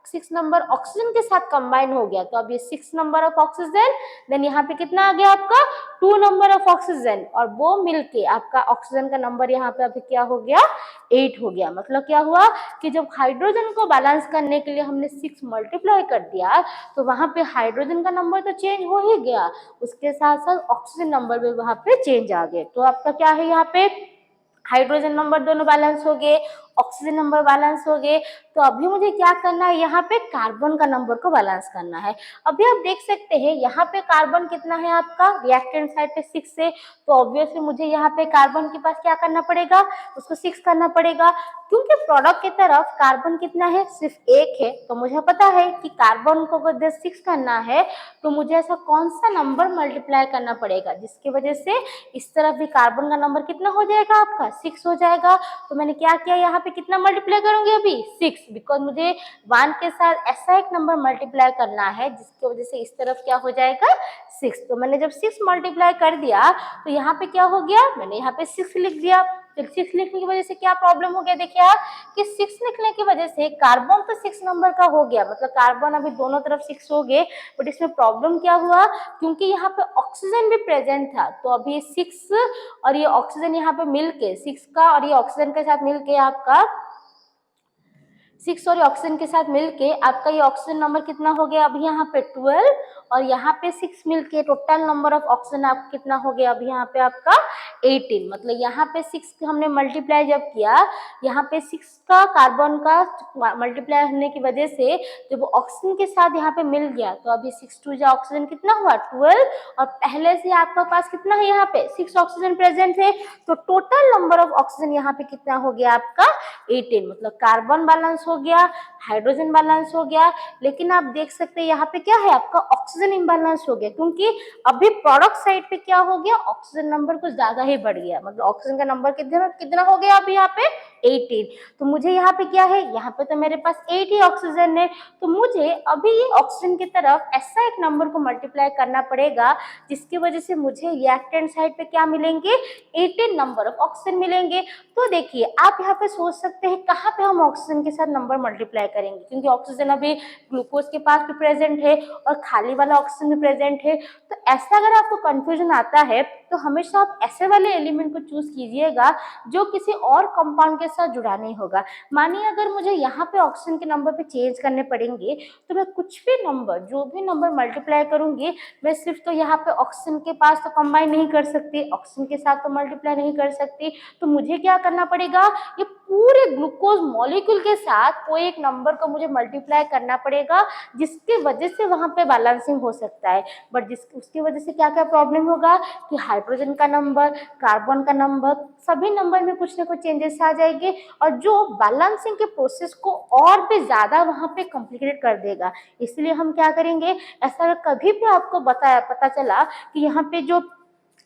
6 नंबर ऑक्सीजन के साथ कंबाइन हो गया, तो अब ये 6 नंबर ऑफ ऑक्सीजन, देन यहाँ पे कितना आ गया आपका 2 नंबर ऑफ ऑक्सीजन, और वो मिलके आपका ऑक्सीजन का नंबर यहाँ पे अभी क्या हो गया 8 हो गया। मतलब क्या हुआ कि जब हाइड्रोजन को बैलेंस करने के लिए हमने 6 मल्टीप्लाई कर दिया तो वहां पे हाइड्रोजन का नंबर तो चेंज हो ही गया, उसके साथ साथ ऑक्सीजन नंबर भी वहां पे चेंज आ गए। तो आपका क्या है यहाँ पे हाइड्रोजन नंबर दोनों बैलेंस हो गए, ऑक्सीजन नंबर बैलेंस हो गए। तो अभी मुझे क्या करना है, यहाँ पे कार्बन का नंबर को बैलेंस करना है। अभी आप देख सकते हैं यहाँ पे कार्बन कितना है आपका रिएक्टेंट साइड पे 6 है, तो ऑब्वियसली मुझे यहाँ पे कार्बन के पास क्या करना पड़ेगा, उसको 6 करना पड़ेगा, क्योंकि प्रोडक्ट की तरफ कार्बन कितना है सिर्फ 1 है। तो मुझे पता है कि कार्बन को अगर 6 करना है तो मुझे ऐसा कौन सा नंबर मल्टीप्लाई करना पड़ेगा जिसकी वजह से इस तरफ भी कार्बन का नंबर कितना हो जाएगा आपका 6 हो जाएगा। तो मैंने क्या किया, यहाँ पे कितना मल्टीप्लाई करूंगी अभी 6, बिकॉज मुझे 1 के साथ ऐसा एक नंबर मल्टीप्लाई करना है जिसकी वजह से इस तरफ क्या हो जाएगा 6। तो मैंने जब 6 मल्टीप्लाई कर दिया तो यहाँ पे क्या हो गया, मैंने यहाँ पे 6 लिख दिया। तो 6 लिखने की वजह से क्या प्रॉब्लम हो गया, देखिए आप कि 6 लिखने की वजह से कार्बन तो 6 नंबर का हो गया, मतलब कार्बन अभी दोनों तरफ 6 हो गए, बट इसमें प्रॉब्लम क्या हुआ, क्योंकि यहाँ पे ऑक्सीजन भी प्रेजेंट था, तो अभी 6 और ये ऑक्सीजन यहाँ पे मिलके 6 का और ये ऑक्सीजन के साथ मिलके आपका 6 और ऑक्सीजन के साथ मिलके आपका ये ऑक्सीजन नंबर कितना हो गया अभी यहाँ पे 12, और यहाँ पे 6 मिलके टोटल नंबर ऑफ ऑक्सीजन आपको कितना हो गया अभी यहाँ पे आपका 18। मतलब यहाँ पे 6 हमने मल्टीप्लाई जब किया, यहाँ पे 6 का कार्बन का मल्टीप्लाई होने की वजह से जब ऑक्सीजन के साथ यहाँ पे मिल गया तो अभी 6 2 जा ऑक्सीजन कितना हुआ 12, और पहले से आपके पास कितना है यहाँ पे 6 ऑक्सीजन प्रेजेंट है, तो टोटल नंबर ऑफ ऑक्सीजन यहाँ पे कितना हो गया आपका 18। मतलब कार्बन बैलेंस हो गया, हाइड्रोजन बैलेंस हो गया, लेकिन आप देख सकते हैं यहाँ पे क्या है आपका ऑक्सीजन इम्बैलेंस हो गया, क्योंकि अभी प्रोडक्ट साइड पे क्या हो गया ऑक्सीजन नंबर कुछ ज्यादा ही बढ़ गया। मतलब ऑक्सीजन का नंबर कितना कितना हो गया अभी यहाँ पे 18। तो मुझे यहाँ पे क्या है, यहाँ पे तो मेरे पास 8 ही ऑक्सीजन है, तो मुझे अभी ये ऑक्सीजन की तरफ ऐसा एक नंबर को मल्टीप्लाई करना पड़ेगा जिसकी वजह से मुझे रिएक्टेंट साइड पे क्या मिलेंगे, 18 नंबर ऑफ ऑक्सीजन मिलेंगे। तो देखिए आप यहाँ पे सोच सकते हैं कहाँ पे हम ऑक्सीजन के साथ नंबर मल्टीप्लाई करेंगे, क्योंकि ऑक्सीजन अभी ग्लूकोज के पास भी प्रेजेंट है और खाली वाला ऑक्सीजन भी प्रेजेंट है। तो ऐसा अगर आपको कंफ्यूजन आता है तो हमेशा आप ऐसे वाले एलिमेंट को चूज कीजिएगा जो किसी और कंपाउंड के साथ जुड़ा नहीं होगा। मानिए अगर मुझे यहाँ पे ऑक्सीजन के नंबर पे चेंज करने पड़ेंगे तो मैं कुछ भी नंबर, जो भी नंबर मल्टीप्लाई करूंगी, मैं सिर्फ तो यहाँ पे ऑक्सीजन के पास तो कंबाइन नहीं कर सकती, ऑक्सीजन के साथ तो मल्टीप्लाई नहीं कर सकती, तो मुझे क्या करना पड़ेगा, ये पूरे ग्लूकोज मॉलिक्यूल के साथ कोई एक नंबर को मुझे मल्टीप्लाई करना पड़ेगा जिसकी वजह से वहां पे बैलेंसिंग हो सकता है। बट जिस उसकी वजह से क्या क्या प्रॉब्लम होगा कि हाइड्रोजन का नंबर, कार्बन का नंबर, सभी नंबर में कुछ ना कुछ चेंजेस आ जाएंगे और जो बैलेंसिंग के प्रोसेस को और भी ज्यादा वहां पे कॉम्प्लिकेटेड कर देगा। इसलिए हम क्या करेंगे, ऐसा कभी भी आपको पता चला कि यहाँ पे जो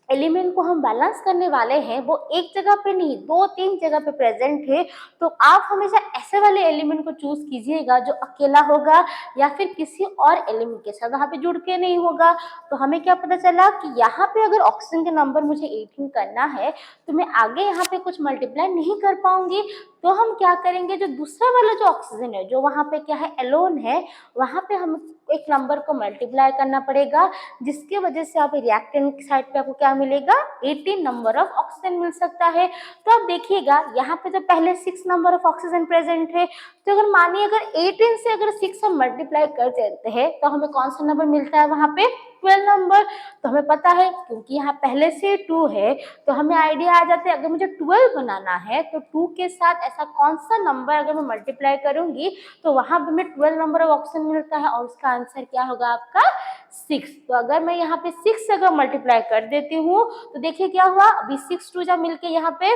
एलिमेंट को हम बैलेंस करने वाले हैं वो एक जगह पे नहीं, दो तीन जगह पे प्रेजेंट है, तो आप हमेशा ऐसे वाले एलिमेंट को चूज कीजिएगा जो अकेला होगा या फिर किसी और एलिमेंट के साथ वहां पे जुड़ के नहीं होगा। तो हमें क्या पता चला कि यहाँ पे अगर ऑक्सीजन के नंबर मुझे 18 करना है तो मैं आगे यहाँ पे कुछ मल्टीप्लाई नहीं कर पाऊंगी। तो हम क्या करेंगे, जो दूसरा वाला जो ऑक्सीजन है जो वहां पे क्या है, एलोन है, वहां पे हम एक नंबर को मल्टीप्लाई करना पड़ेगा जिसकी वजह से आप रिएक्टेंट साइड पे आपको क्या मिलेगा, 18 नंबर ऑफ ऑक्सीजन मिल सकता है। तो आप देखिएगा यहाँ पे तो पहले 6 नंबर ऑफ ऑक्सीजन प्रेजेंट है, तो अगर मानिए अगर 18 से अगर 6 हम मल्टीप्लाई कर देते हैं तो हमें कौन सा नंबर मिलता है, वहां पे 12 नंबर। तो हमें पता है क्योंकि यहाँ पहले से 2 है तो हमें आइडिया आ जाता है अगर मुझे 12 बनाना है तो 2 के साथ ऐसा कौन सा नंबर अगर मैं मल्टीप्लाई करूंगी तो वहां पे हमें 12 नंबर ऑफ ऑक्सीजन मिलता है और उसका आंसर क्या होगा आपका 6। तो अगर मैं यहाँ पे 6 से अगर मल्टीप्लाई कर देती हूँ तो देखिए क्या हुआ, अभी 6 2 जा मिलके यहाँ पे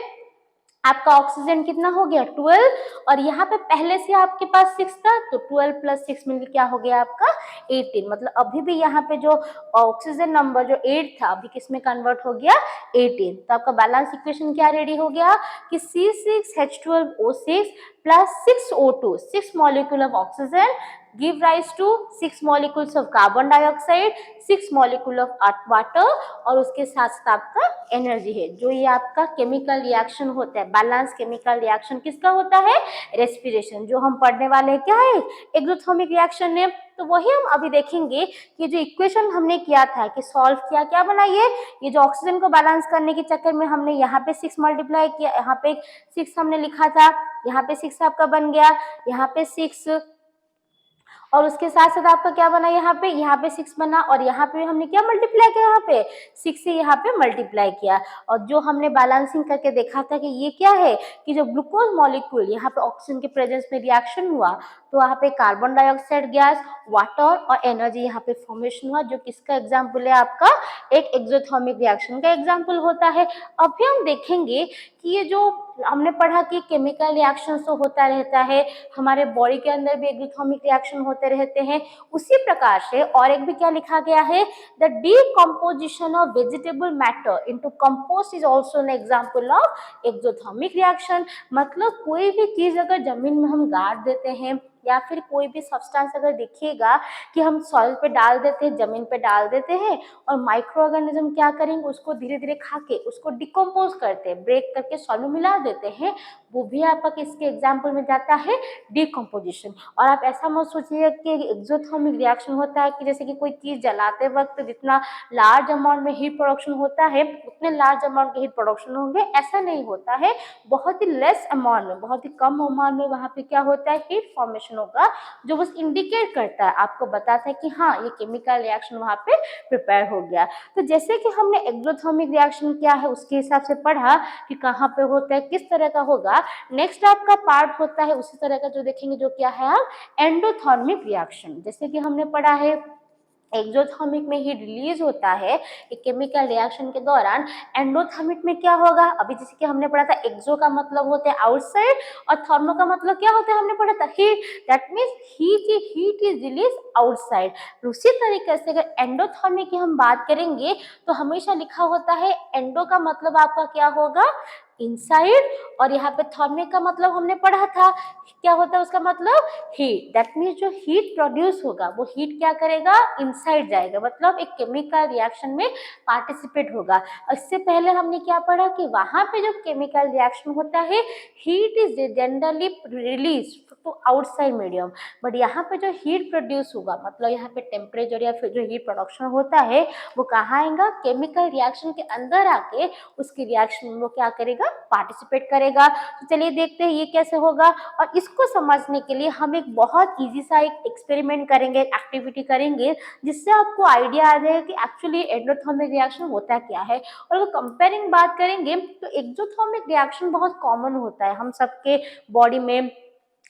आपका ऑक्सीजन कितना हो गया 12, और यहाँ पे पहले से आपके पास 6 था तो 12 प्लस 6 मिलकर क्या हो गया आपका 18। मतलब अभी भी यहाँ पे जो ऑक्सीजन नंबर जो 8 था अभी किस में कन्वर्ट हो गया 18। तो आपका बैलेंस इक्वेशन क्या रेडी हो गया कि C6H12O6 plus 6O2, 6 molecule of oxygen give rise to 6 molecules of carbon dioxide, 6 molecule of water और उसके साथ साथ आपका एनर्जी है। जो ये आपका केमिकल रिएक्शन होता है, बैलेंस केमिकल रिएक्शन किसका होता है, रेस्पिरेशन। जो हम पढ़ने वाले हैं क्या है, एक्सोथर्मिक रिएक्शन है। तो वही हम अभी देखेंगे कि जो इक्वेशन हमने किया था कि सॉल्व किया, क्या बनाइए, ये जो ऑक्सीजन को बैलेंस करने के चक्कर में हमने यहाँ पे 6 मल्टीप्लाई किया, यहाँ पे 6 हमने लिखा था, यहाँ पे 6 आपका बन गया, यहाँ पे 6 और उसके साथ साथ आपका क्या बना, यहाँ पे 6 बना और यहाँ पे हमने क्या मल्टीप्लाई किया, यहाँ पे 6 से यहाँ पे मल्टीप्लाई किया। और जो हमने बैलेंसिंग करके देखा था कि ये क्या है कि जो ग्लूकोज मॉलिक्यूल यहाँ पे ऑक्सीजन के प्रेजेंस में रिएक्शन हुआ तो वहाँ पे कार्बन डाइऑक्साइड गैस, वाटर और एनर्जी यहाँ पे फॉर्मेशन हुआ, जो किसका एग्जाम्पल है, आपका एक एक्सोथर्मिक रिएक्शन का एग्जाम्पल होता है। अभी हम देखेंगे कि ये जो हमने पढ़ा कि केमिकल रिएक्शन तो होता रहता है, हमारे बॉडी के अंदर भी एक्सोथर्मिक रिएक्शन होते रहते हैं, उसी प्रकार से और एक भी क्या लिखा गया है, the decomposition of vegetable matter into compost is also an example of exothermic reaction. मतलब कोई भी चीज अगर जमीन में हम गाड़ देते हैं या फिर कोई भी सब्सटेंस अगर देखिएगा कि हम सॉइल पे डाल देते हैं, जमीन पे डाल देते हैं और माइक्रो ऑर्गेनिज्म क्या करेंगे, उसको धीरे धीरे खा के उसको डिकम्पोज करते हैं, ब्रेक करके सॉइल में मिला देते हैं, वो भी आपका किसके एग्जाम्पल में जाता है, डिकम्पोजिशन। और आप ऐसा मत सोचिए कि एक्सोथर्मिक रिएक्शन होता है कि जैसे कि कोई चीज जलाते वक्त जितना लार्ज अमाउंट में हीट प्रोडक्शन होता है उतने लार्ज अमाउंट के हीट प्रोडक्शन होंगे, ऐसा नहीं होता है। बहुत ही लेस अमाउंट में, बहुत ही कम अमाउंट में वहां पे क्या होता है, हीट फॉर्मेशन होगा, जो बस इंडिकेट करता है, आपको बताता है कि हाँ ये केमिकल रिएक्शन वहां पे प्रिपेयर हो गया। तो जैसे कि हमने एक्सोथर्मिक रिएक्शन क्या है उसके हिसाब से पढ़ा कि कहाँ पे होता है, किस तरह का होगा, नेक्स्ट आपका पार्ट होता है उसी तरह का जो देखेंगे, जो क्या है एंडोथर्मिक रिएक्शन। जैसे कि हमने पढ़ा है एक्सोथर्मिक में ही रिलीज होता है एक केमिकल रिएक्शन के दौरान, एंडोथर्मिक में क्या होगा, अभी जैसे कि हमने पढ़ा था एक्सो का मतलब होता है आउटसाइड और थर्मो का मतलब क्या होता है, हमने पढ़ा था heat, that means heat is release outside. उसी तरीके से अगर एंडोथर्मिक की हम बात करेंगे तो हमेशा लिखा होता है एंडो का मतलब आपका क्या होगा, इनसाइड, और यहाँ पे थर्मिक का मतलब हमने पढ़ा था, क्या होता है उसका मतलब हीट। दैट मीन्स जो हीट प्रोड्यूस होगा वो हीट क्या करेगा, इनसाइड जाएगा, मतलब एक केमिकल रिएक्शन में पार्टिसिपेट होगा। इससे पहले हमने क्या पढ़ा कि वहां पे जो केमिकल रिएक्शन होता है heat is generally release to outside medium, but यहाँ पे जो हीट प्रोड्यूस होगा मतलब यहाँ पे टेम्परेचर या फिर जो हीट प्रोडक्शन होता है वो कहाँ आएगा, केमिकल रिएक्शन के अंदर आके उसकी रिएक्शन में वो क्या करेगा, पार्टिसिपेट करेगा। तो चलिए देखते हैं ये कैसे होगा, और इसको समझने के लिए हम एक बहुत इजी सा एक एक्सपेरिमेंट करेंगे, एक्टिविटी करेंगे, जिससे आपको आइडिया आ जाएगा कि एक्चुअली एंडोथर्मिक रिएक्शन होता क्या है। और अगर कंपेयरिंग बात करेंगे तो एक्सोथर्मिक रिएक्शन बहुत कॉमन होता है हम सबके बॉडी में,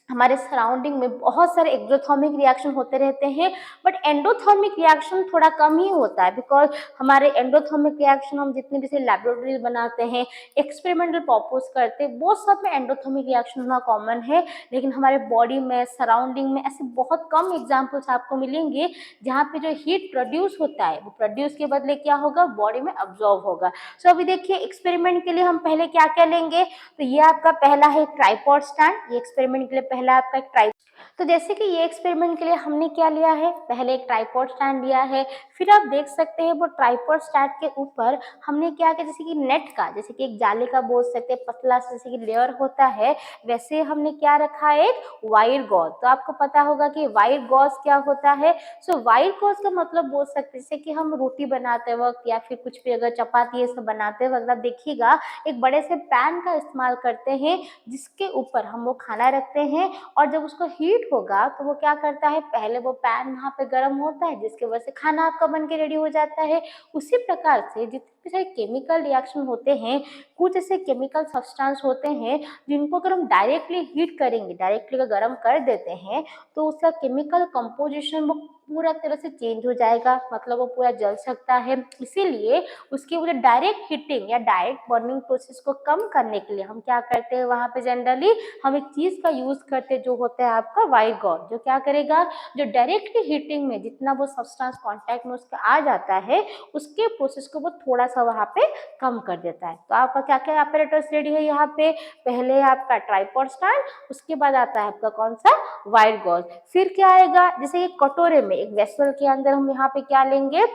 हमारे सराउंडिंग में बहुत सारे एक्सोथर्मिक रिएक्शन होते रहते हैं, बट एंडोथर्मिक रिएक्शन थोड़ा कम ही होता है, बिकॉज हमारे एंडोथर्मिक रिएक्शन हम जितने भी से लैबोरेटरी बनाते हैं, एक्सपेरिमेंटल पर्पस करते हैं, वो सब में एंडोथर्मिक रिएक्शन होना कॉमन है। लेकिन हमारे बॉडी में, सराउंडिंग में ऐसे बहुत कम एग्जाम्पल्स आपको मिलेंगे जहाँ पे जो हीट प्रोड्यूस होता है वो प्रोड्यूस के बदले क्या होगा, बॉडी में अब्जॉर्व होगा। सो अभी देखिए एक्सपेरिमेंट के लिए हम पहले क्या क्या लेंगे, तो ये आपका पहला है ट्राइपॉड स्टैंड। ये एक्सपेरिमेंट के लिए पहला आपका एक ट्राइपॉड, तो जैसे कि ये एक्सपेरिमेंट के लिए हमने क्या लिया है, पहले एक ट्राइपॉड स्टैंड लिया है। फिर आप देख सकते हैं वो ट्राइपॉड स्टैंड के ऊपर हमने क्या किया, जैसे कि नेट का, जैसे कि एक जाले का बोल सकते हैं पतला सा जैसे कि लेयर होता है, वैसे हमने क्या रखा है, एक वायर गॉज। तो आपको पता होगा कि वायर गॉज क्या होता है। सो वायर गॉज का मतलब बोल सकते हैं जैसे कि हम रोटी बनाते वक्त या फिर कुछ भी अगर चपाती ये सब बनाते वक्त आप देखिएगा एक बड़े से पैन का इस्तेमाल करते हैं, जिसके ऊपर हम वो खाना रखते हैं, और जब उसको हीट होगा तो वो क्या करता है, पहले वो पैन वहाँ पे गर्म होता है जिसकी वजह से खाना आपका बन के रेडी हो जाता है। उसी प्रकार से जितने भी सारे केमिकल रिएक्शन होते हैं, कुछ ऐसे केमिकल सब्सटेंस होते हैं जिनको अगर हम डायरेक्टली हीट करेंगे, डायरेक्टली अगर गर्म कर देते हैं, तो उसका केमिकल कंपोजिशन वो पूरा तरह से चेंज हो जाएगा, मतलब वो पूरा जल सकता है। इसीलिए उसकी वजह डायरेक्ट हीटिंग या डायरेक्ट बर्निंग प्रोसेस को कम करने के लिए हम क्या करते हैं, वहाँ पे जनरली हम एक चीज का यूज करते हैं जो होता है आपका वायर गॉज, जो क्या करेगा, जो डायरेक्टली हीटिंग में जितना वो सब्सटेंस कांटेक्ट में उसका आ जाता है उसके प्रोसेस को वो थोड़ा सा वहाँ पे कम कर देता है। तो आपका क्या क्या apparatus रेडी है यहाँ पे, पहले आपका ट्राइपॉड स्टैंड, उसके बाद आता है आपका कौन सा, वायर गॉज। फिर क्या आएगा, जैसे एक कटोरे में एक वेसल के अंदर हम यहाँ पे क्या लेंगे,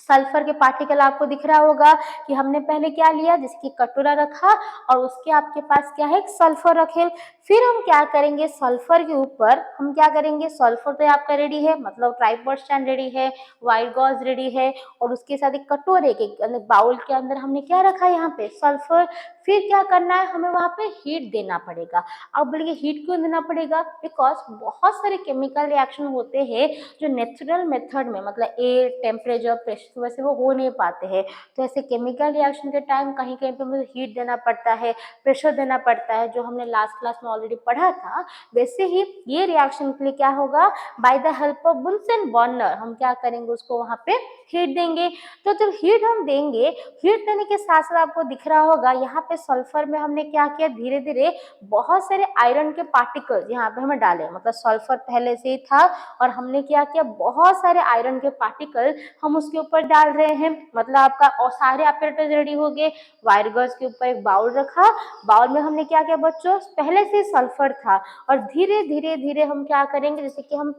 सल्फर के पार्टिकल आपको दिख रहा होगा कि हमने पहले क्या लिया, जिसकी कटोरा रखा और उसके आपके पास क्या है, सल्फर रखे। फिर हम क्या करेंगे, सल्फर के ऊपर हम क्या करेंगे, सल्फर तो आपका रेडी है, मतलब ट्राइपॉड स्टैंड रेडी है, वायर गॉज रेडी है, और उसके साथ एक कटोरे के बाउल के अंदर हमने क्या रखा है, यहाँ पे सल्फर। फिर क्या करना है, हमें वहाँ पे हीट देना पड़ेगा। अब बोलिए हीट क्यों देना पड़ेगा, बिकॉज बहुत सारे केमिकल रिएक्शन होते हैं जो नेचुरल मेथड में, मतलब एयर टेम्परेचर प्रेशर की वजह से वो हो नहीं पाते हैं। तो ऐसे केमिकल रिएक्शन के टाइम कहीं कहीं पे मुझे हीट देना पड़ता है, प्रेशर देना पड़ता है, जो हमने लास्ट क्लास में ऑलरेडी पढ़ा था। वैसे ही ये रिएक्शन के लिए क्या होगा, by the help of बुनसेन burner हम क्या करेंगे, उसको वहाँ पे हीट देंगे। तो जब हीट हम देंगे, हीट देने के साथ साथ आपको दिख रहा होगा यहाँ पे सल्फर में हमने क्या किया, धीरे धीरे बहुत सारे आयरन के पार्टिकल्स यहाँ पे हमें डाले, मतलब सल्फर पहले से ही था और हमने क्या किया, बहुत सारे आयरन के पार्टिकल हम उसके ऊपर डाल रहे हैं। मतलब आपका और सारे apparatus रेडी हो गए। वायर गॉज के ऊपर एक बाउल रखा, बाउल में हमने क्या किया बच्चों, पहले से सल्फर था, और धीरे धीरे धीरे हम क्या करेंगे, जैसे कि हम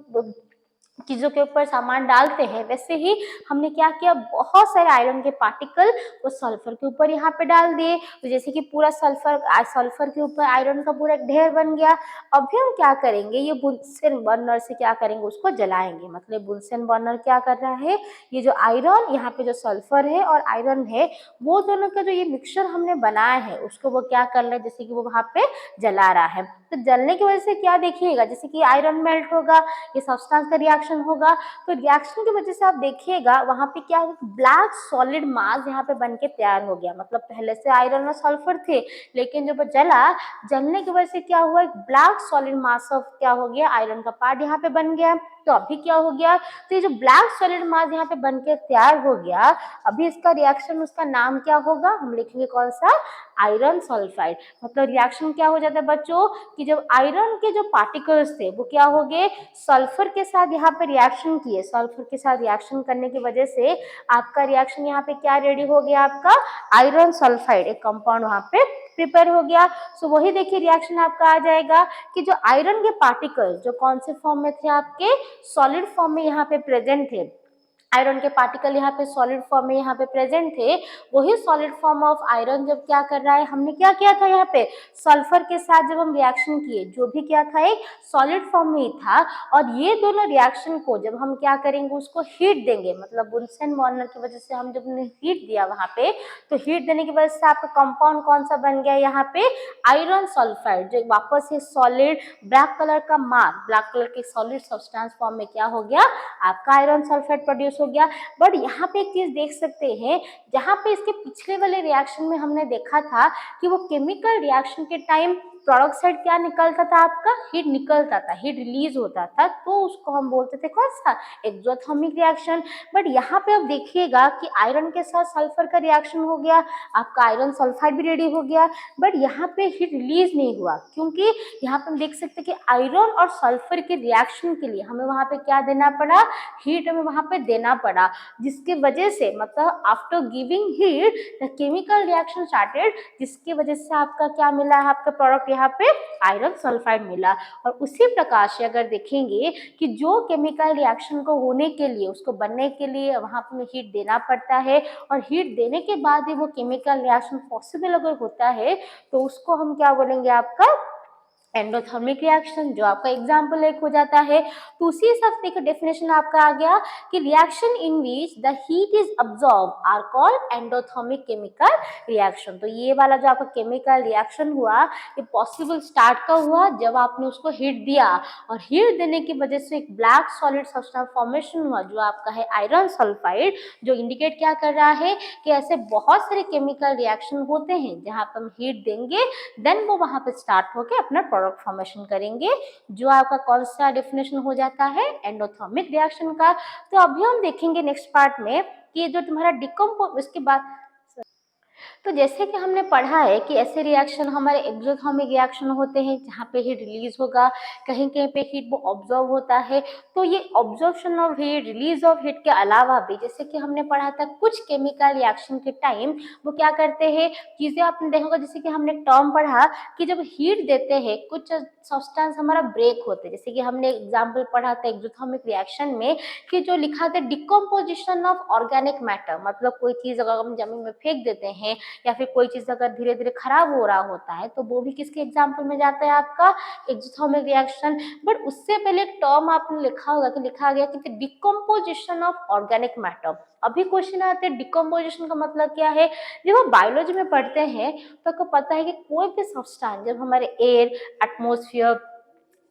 चीज़ों के ऊपर सामान डालते हैं, वैसे ही हमने क्या किया, बहुत सारे आयरन के पार्टिकल वो सल्फर के ऊपर यहाँ पे डाल दिए। तो जैसे कि पूरा सल्फर के ऊपर आयरन का पूरा एक ढेर बन गया। अभी हम क्या करेंगे, ये बुनसेन बर्नर से क्या करेंगे, उसको जलाएंगे। मतलब बुनसेन बर्नर क्या कर रहा है, ये जो आयरन यहाँ पे जो सल्फर है और आयरन है, वो दोनों का जो ये मिक्सचर हमने बनाया है उसको वो क्या कर रहा है, जैसे कि वो वहाँ पे जला रहा है। तो जलने की वजह से क्या देखिएगा, जैसे कि आयरन मेल्ट होगा, ये सब्सटेंस का रिएक्शन होगा। तो रिएक्शन की वजह से आप देखिएगा वहां पे क्या है, ब्लैक सॉलिड मास यहाँ पे बन के तैयार हो गया। मतलब पहले से आयरन और सल्फर थे, लेकिन जब वो जला, जलने की वजह से क्या हुआ, एक ब्लैक सॉलिड मास ऑफ क्या हो गया, आयरन का पार्ट यहाँ पे बन गया। तो अभी क्या हो गया, तो ये जो ब्लैक सॉलिड मास यहाँ पे बन के तैयार हो गया, अभी इसका रिएक्शन, उसका नाम क्या होगा, हम लिखेंगे कौन सा, आयरन सल्फाइड। मतलब रिएक्शन क्या हो जाता है बच्चों, कि जब आयरन के जो पार्टिकल्स थे वो क्या हो गए, सल्फर के साथ यहाँ पे रिएक्शन किए, सल्फर के साथ रिएक्शन करने की वजह से आपका रिएक्शन यहाँ पे क्या रेडी हो गया, आपका आयरन सल्फाइड एक कंपाउंड वहाँ पे प्रिपेयर हो गया। सो वही देखिए रिएक्शन आपका आ जाएगा कि जो आयरन के पार्टिकल जो कौन से फॉर्म में थे, आपके सॉलिड फॉर्म में यहाँ पे प्रेजेंट थे। आयरन के पार्टिकल यहाँ पे सॉलिड फॉर्म में यहाँ पे प्रेजेंट थे। वही सॉलिड फॉर्म ऑफ आयरन जब क्या कर रहा है, हमने क्या किया था यहाँ पे सल्फर के साथ जब हम रिएक्शन किए, जो भी क्या था एक सॉलिड फॉर्म में ही था। और ये दोनों रिएक्शन को जब हम क्या करेंगे, उसको हीट देंगे, मतलब बुनसेन वार्नर की वजह से हम जब हीट दिया वहां पे, तो हीट देने की वजह से आपका कंपाउंड कौन सा बन गया यहाँ पे, आयरन सल्फाइड, जो वापस से सॉलिड ब्लैक कलर का मार्क, ब्लैक कलर के सॉलिड सब्सटेंस फॉर्म में क्या हो गया, आपका आयरन सल्फाइड प्रोड्यूस हो गया। बट यहाँ पे एक चीज देख सकते हैं, जहाँ पे इसके पिछले वाले रिएक्शन में हमने देखा था कि वो केमिकल रिएक्शन के टाइम प्रोडक्ट साइड क्या निकलता था, आपका हीट निकलता था, हीट रिलीज होता था, तो उसको हम बोलते थे कौन सा, एक्सोथर्मिक रिएक्शन। बट यहाँ पे अब देखिएगा कि आयरन के साथ सल्फर का रिएक्शन हो गया, आपका आयरन सल्फाइड भी रेडी हो गया, बट यहाँ पे हीट रिलीज नहीं हुआ, क्योंकि यहाँ पे हम देख सकते हैं कि आयरन और सल्फर के रिएक्शन के लिए हमें वहां पे क्या देना पड़ा, हीट हमें वहां पे देना पड़ा, जिसकी वजह से मतलब after giving heat the chemical reaction started, जिसकी वजह से आपका क्या मिला है, आपका प्रोडक्ट यहाँ पे आयरन सल्फाइड मिला। और उसी प्रकार से अगर देखेंगे कि जो केमिकल रिएक्शन को होने के लिए, उसको बनने के लिए वहां पे हीट देना पड़ता है, और हीट देने के बाद ही वो केमिकल रिएक्शन पॉसिबल अगर होता है, तो उसको हम क्या बोलेंगे, आपका एंडोथर्मिक रिएक्शन, जो आपका एग्जाम्पल एक हो जाता है। तो उसी हिसाब से डेफिनेशन आपका आ गया कि reaction in which the heat is absorb are called endothermic chemical reaction. तो ये वाला जो आपका केमिकल रिएक्शन हुआ, ये पॉसिबल स्टार्ट का हुआ जब आपने उसको हीट दिया, और हीट देने की वजह से एक ब्लैक सॉलिड सब्सटेंस फॉर्मेशन हुआ, जो आपका है आयरन सल्फाइड, जो इंडिकेट क्या कर रहा है कि ऐसे बहुत सारे केमिकल रिएक्शन होते हैं जहां पर हम हीट देंगे, देन वो वहां पे स्टार्ट होके अपना प्रोडक्ट फॉर्मेशन करेंगे, जो आपका कौन सा डेफिनेशन हो जाता है, एंडोथर्मिक रिएक्शन का। तो अभी हम देखेंगे नेक्स्ट पार्ट में कि जो तुम्हारा डिकम्पोज, उसके बाद तो जैसे कि हमने पढ़ा है कि ऐसे रिएक्शन हमारे एक्सोथर्मिक रिएक्शन होते हैं जहाँ पे हीट रिलीज होगा, कहीं कहीं पे हीट वो ऑब्जॉर्व होता है। तो ये absorption of heat, release of heat के अलावा भी, जैसे कि हमने पढ़ा था कुछ केमिकल रिएक्शन के टाइम वो क्या करते हैं, चीजें आपने देखा होगा, जैसे कि हमने टर्म पढ़ा कि जब हीट देते हैं कुछ सब्सटेंस हमारा ब्रेक होते हैं, जैसे कि हमने एग्जाम्पल पढ़ा था एक्सोथर्मिक रिएक्शन में कि जो लिखा था डिकम्पोजिशन ऑफ ऑर्गेनिक मैटर, मतलब कोई चीज अगर हम जमीन में फेंक देते हैं या फिर कोई चीज अगर धीरे धीरे खराब हो रहा होता है, तो वो भी किसके एग्जाम्पल में जाता है, आपका एक्सोथर्मिक रिएक्शन। बट उससे पहले एक टर्म आपने लिखा होगा कि लिखा गया कि डिकम्पोजिशन ऑफ ऑर्गेनिक मैटर। अभी क्वेश्चन आते हैं डिकम्पोजिशन का मतलब क्या है। जब हम बायोलॉजी में पढ़ते हैं तो आपको पता है कि कोई भी सब्सटेंस जब हमारे एयर, एटमॉस्फेयर,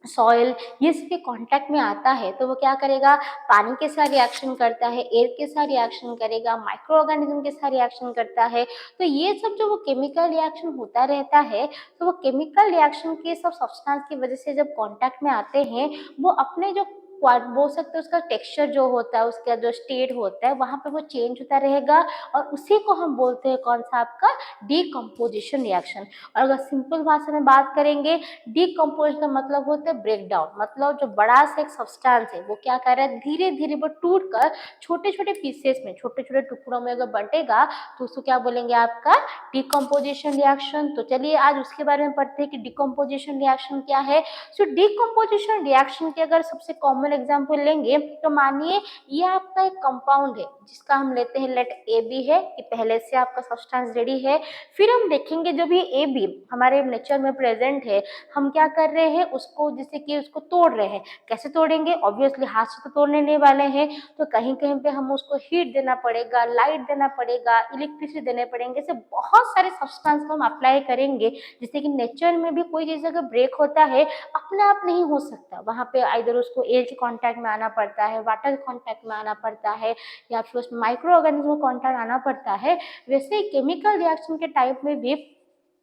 सॉइल, ये सबके कांटेक्ट में आता है तो वो क्या करेगा, पानी के साथ रिएक्शन करता है, एयर के साथ रिएक्शन करेगा, माइक्रो ऑर्गेनिज्म के साथ रिएक्शन करता है। तो ये सब जो वो केमिकल रिएक्शन होता रहता है, तो वो केमिकल रिएक्शन के सब सब्सटेंस की वजह से जब कांटेक्ट में आते हैं, वो अपने जो बोल सकते हैं उसका टेक्सचर जो होता है, उसका जो स्टेट होता है, वहां पे वो चेंज होता रहेगा, और उसी को हम बोलते हैं कौन सा, आपका डीकम्पोजिशन रिएक्शन। और अगर सिंपल भाषा में बात करेंगे, डीकम्पोज का मतलब होता है ब्रेक डाउन, मतलब जो बड़ा सा एक सब्सटेंस है वो क्या कर रहा है, धीरे धीरे वो टूट कर छोटे छोटे पीसेस में, छोटे छोटे टुकड़ों में अगर बंटेगा, तो उसको क्या बोलेंगे, आपका डीकम्पोजिशन रिएक्शन। तो चलिए आज उसके बारे में पढ़ते हैं कि डीकम्पोजिशन रिएक्शन क्या है। सो डीकम्पोजिशन रिएक्शन के अगर सबसे कॉमन एग्जाम्पल लेंगे, तो मानिए ये आपका एक कंपाउंड है जिसका हम लेते हैं लेट ए बी है, कि पहले से आपका सब्सटेंस रेडी है। फिर हम देखेंगे जब ये ए बी हमारे नेचर में प्रेजेंट है, हम क्या कर रहे हैं, उसको जैसे कि उसको तोड़ रहे हैं। कैसे तोड़ेंगे, ऑब्वियसली हाथ से तो तोड़ने नहीं वाले हैं, तो कहीं कहीं पे हम उसको हीट देना पड़ेगा, लाइट देना पड़ेगा, इलेक्ट्रिसिटी देने पड़ेंगे, ऐसे बहुत सारे सब्सटेंस हम अप्लाई करेंगे। जैसे कि नेचर में भी कोई चीज़ अगर ब्रेक होता है, अपने आप नहीं हो सकता, वहाँ पे आइदर उसको एयर के कांटेक्ट में आना पड़ता है, वाटर के कांटेक्ट में आना पड़ता है, या फिर उसमें माइक्रो ऑर्गेनिज्म कांटेक्ट आना पड़ता है। वैसे ही केमिकल रिएक्शन के टाइप में भी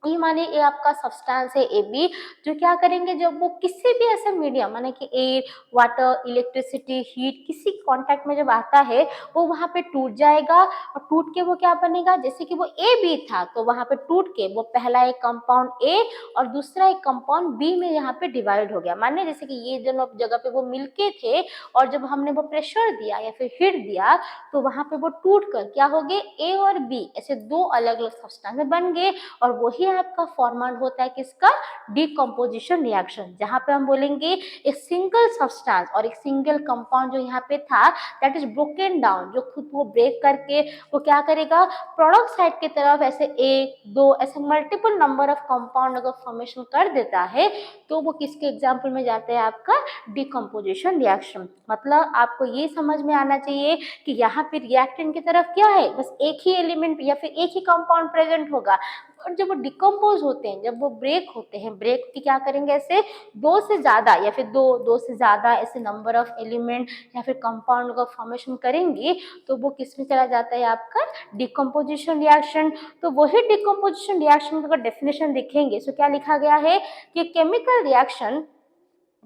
ये माने ये आपका सब्सटेंस है ए बी, जो क्या करेंगे, जब वो किसी भी ऐसे मीडियम माने कि एयर, वाटर, इलेक्ट्रिसिटी, हीट, किसी कांटेक्ट में जब आता है, वो वहाँ पे टूट जाएगा, और टूट के वो क्या बनेगा, जैसे कि वो ए बी था तो वहाँ पे टूट के वो पहला एक कंपाउंड ए और दूसरा एक कंपाउंड बी में यहाँ पे डिवाइड हो गया। माने जैसे कि ये दोनों जगह पे वो मिलके थे, और जब हमने वो प्रेशर दिया या फिर हीट दिया, तो वहाँ पे वो टूट कर क्या हो गए, ए और बी ऐसे दो अलग अलग सब्सटेंस में बन गए, और वही आपका फॉर्मेट होता है किसका, डिकम्पोजिशन रिएक्शन, जहाँ पे हम बोलेंगे एक सिंगल सब्सटेंस और एक सिंगल कंपाउंड जो यहाँ पे था दैट इज ब्रोकन डाउन, जो खुद को ब्रेक करके वो क्या करेगा, प्रोडक्ट साइड की तरफ ऐसे एक दो ऐसे मल्टीपल नंबर ऑफ कंपाउंड अगर फॉर्मेशन कर देता है तो वो किसके एग्जाम्पल में जाते हैं, आपका डिकम्पोजिशन रिएक्शन। मतलब आपको ये समझ में आना चाहिए कि यहाँ पे रिएक्टेंट की तरफ क्या है, बस एक ही एलिमेंट या फिर एक ही कंपाउंड प्रेजेंट होगा, और जब वो डिकम्पोज होते हैं, जब वो ब्रेक होते हैं, ब्रेक की क्या करेंगे, ऐसे दो से ज्यादा या फिर दो से ज्यादा ऐसे नंबर ऑफ एलिमेंट या फिर कंपाउंड का फॉर्मेशन करेंगे तो वो किस में चला जाता है, आपका डिकम्पोजिशन रिएक्शन। तो वही डिकम्पोजिशन रिएक्शन का डेफिनेशन देखेंगे, सो क्या लिखा गया है कि केमिकल रिएक्शन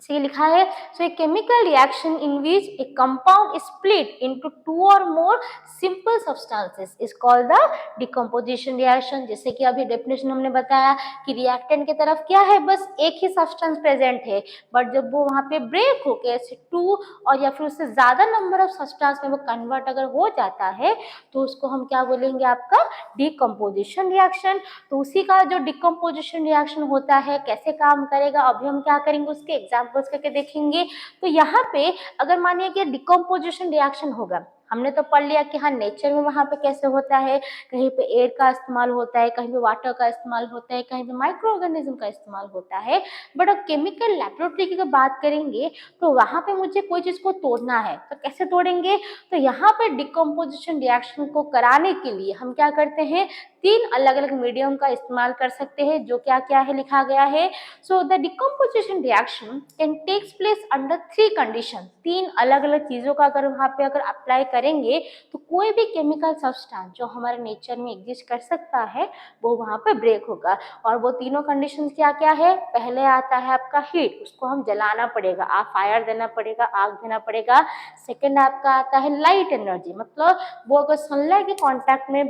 से लिखा है, so a chemical reaction in which a compound split into two or more simple substances is called the decomposition reaction. जैसे कि अभी डेफिनेशन हमने बताया कि रिएक्टेंट की तरफ क्या है, बस एक ही सब्सटेंस प्रेजेंट है, बट जब वो वहाँ पे ब्रेक होके ऐसे टू और या फिर उससे ज्यादा नंबर ऑफ सब्सटेंस में वो कन्वर्ट अगर हो जाता है तो उसको हम क्या बोलेंगे, आपका डिकम्पोजिशन रिएक्शन। तो उसी का जो डिकम्पोजिशन रिएक्शन होता है कैसे काम करेगा, अभी हम क्या करेंगे उसके एग्जांपल्स करके देखेंगे। तो यहाँ पे अगर मानिए कि डिकम्पोजिशन रिएक्शन होगा, हमने तो पढ़ लिया कि हाँ नेचर में वहाँ पे कैसे होता है, कहीं पे एयर का इस्तेमाल होता है, कहीं पे वाटर का इस्तेमाल होता है, कहीं पे माइक्रो ऑर्गेनिज्म का इस्तेमाल होता है, बट अब केमिकल लैबोरेटरी की बात करेंगे तो वहाँ पे मुझे कोई चीज़ को तोड़ना है तो कैसे तोड़ेंगे, तो यहाँ पे डिकम्पोजिशन रिएक्शन को कराने के लिए हम क्या करते हैं, तीन अलग अलग मीडियम का इस्तेमाल कर सकते हैं, जो क्या क्या है लिखा गया है। So the decomposition reaction can takes place under three condition, तीन अलग अलग चीज़ों का अगर वहाँ पे अगर अप्लाई करेंगे तो कोई भी केमिकल सब्सटेंस जो हमारे नेचर में एग्जिस्ट कर सकता है वो वहाँ पे ब्रेक होगा। और वो तीनों कंडीशन क्या क्या है, पहले आता है आपका हीट, उसको हम जलाना पड़ेगा, आप फायर देना पड़ेगा, आग देना पड़ेगा। सेकेंड आपका आता है लाइट एनर्जी, मतलब वो अगर सनलाइट के कॉन्टैक्ट में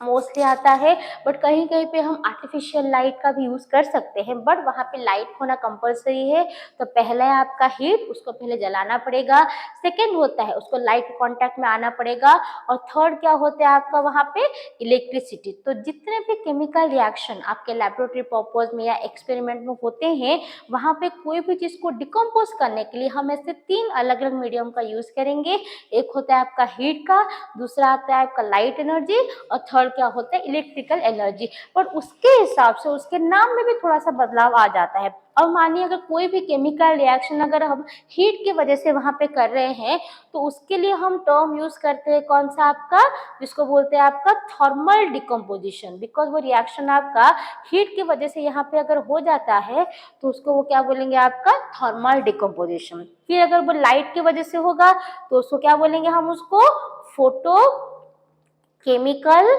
मोस्टली आता है, बट कहीं कहीं पे हम आर्टिफिशियल लाइट का भी यूज़ कर सकते हैं, बट वहाँ पे लाइट होना कंपलसरी है। तो पहला है आपका हीट, उसको पहले जलाना पड़ेगा। सेकेंड होता है उसको लाइट कॉन्टैक्ट में आना पड़ेगा। और थर्ड क्या होता है आपका वहाँ पे, इलेक्ट्रिसिटी। तो जितने भी केमिकल रिएक्शन आपके लेबोरेटरी पर्पज में या एक्सपेरिमेंट में होते हैं, वहाँ पे कोई भी चीज़ को डिकम्पोज करने के लिए हम ऐसे तीन अलग अलग मीडियम का यूज़ करेंगे। एक होता है आपका हीट का, दूसरा आता है आपका लाइट एनर्जी, और थर्ड क्या होता है, इलेक्ट्रिकल एनर्जी। पर उसके हिसाब से उसके नाम में भी थोड़ा सा बदलाव आ जाता है। अब मानिए अगर कोई भी केमिकल रिएक्शन अगर हम हीट की वजह से वहाँ पे कर रहे हैं तो उसके लिए हम टर्म यूज करते हैं कौन सा, आपका जिसको बोलते हैं आपका थर्मल डिकम्पोजिशन। बिकॉज वो रिएक्शन आपका हीट की वजह से यहाँ पे अगर हो जाता है तो उसको वो क्या बोलेंगे, आपका थर्मल डिकम्पोजिशन। फिर अगर वो लाइट की वजह से होगा तो उसको क्या बोलेंगे हम, उसको फोटो केमिकल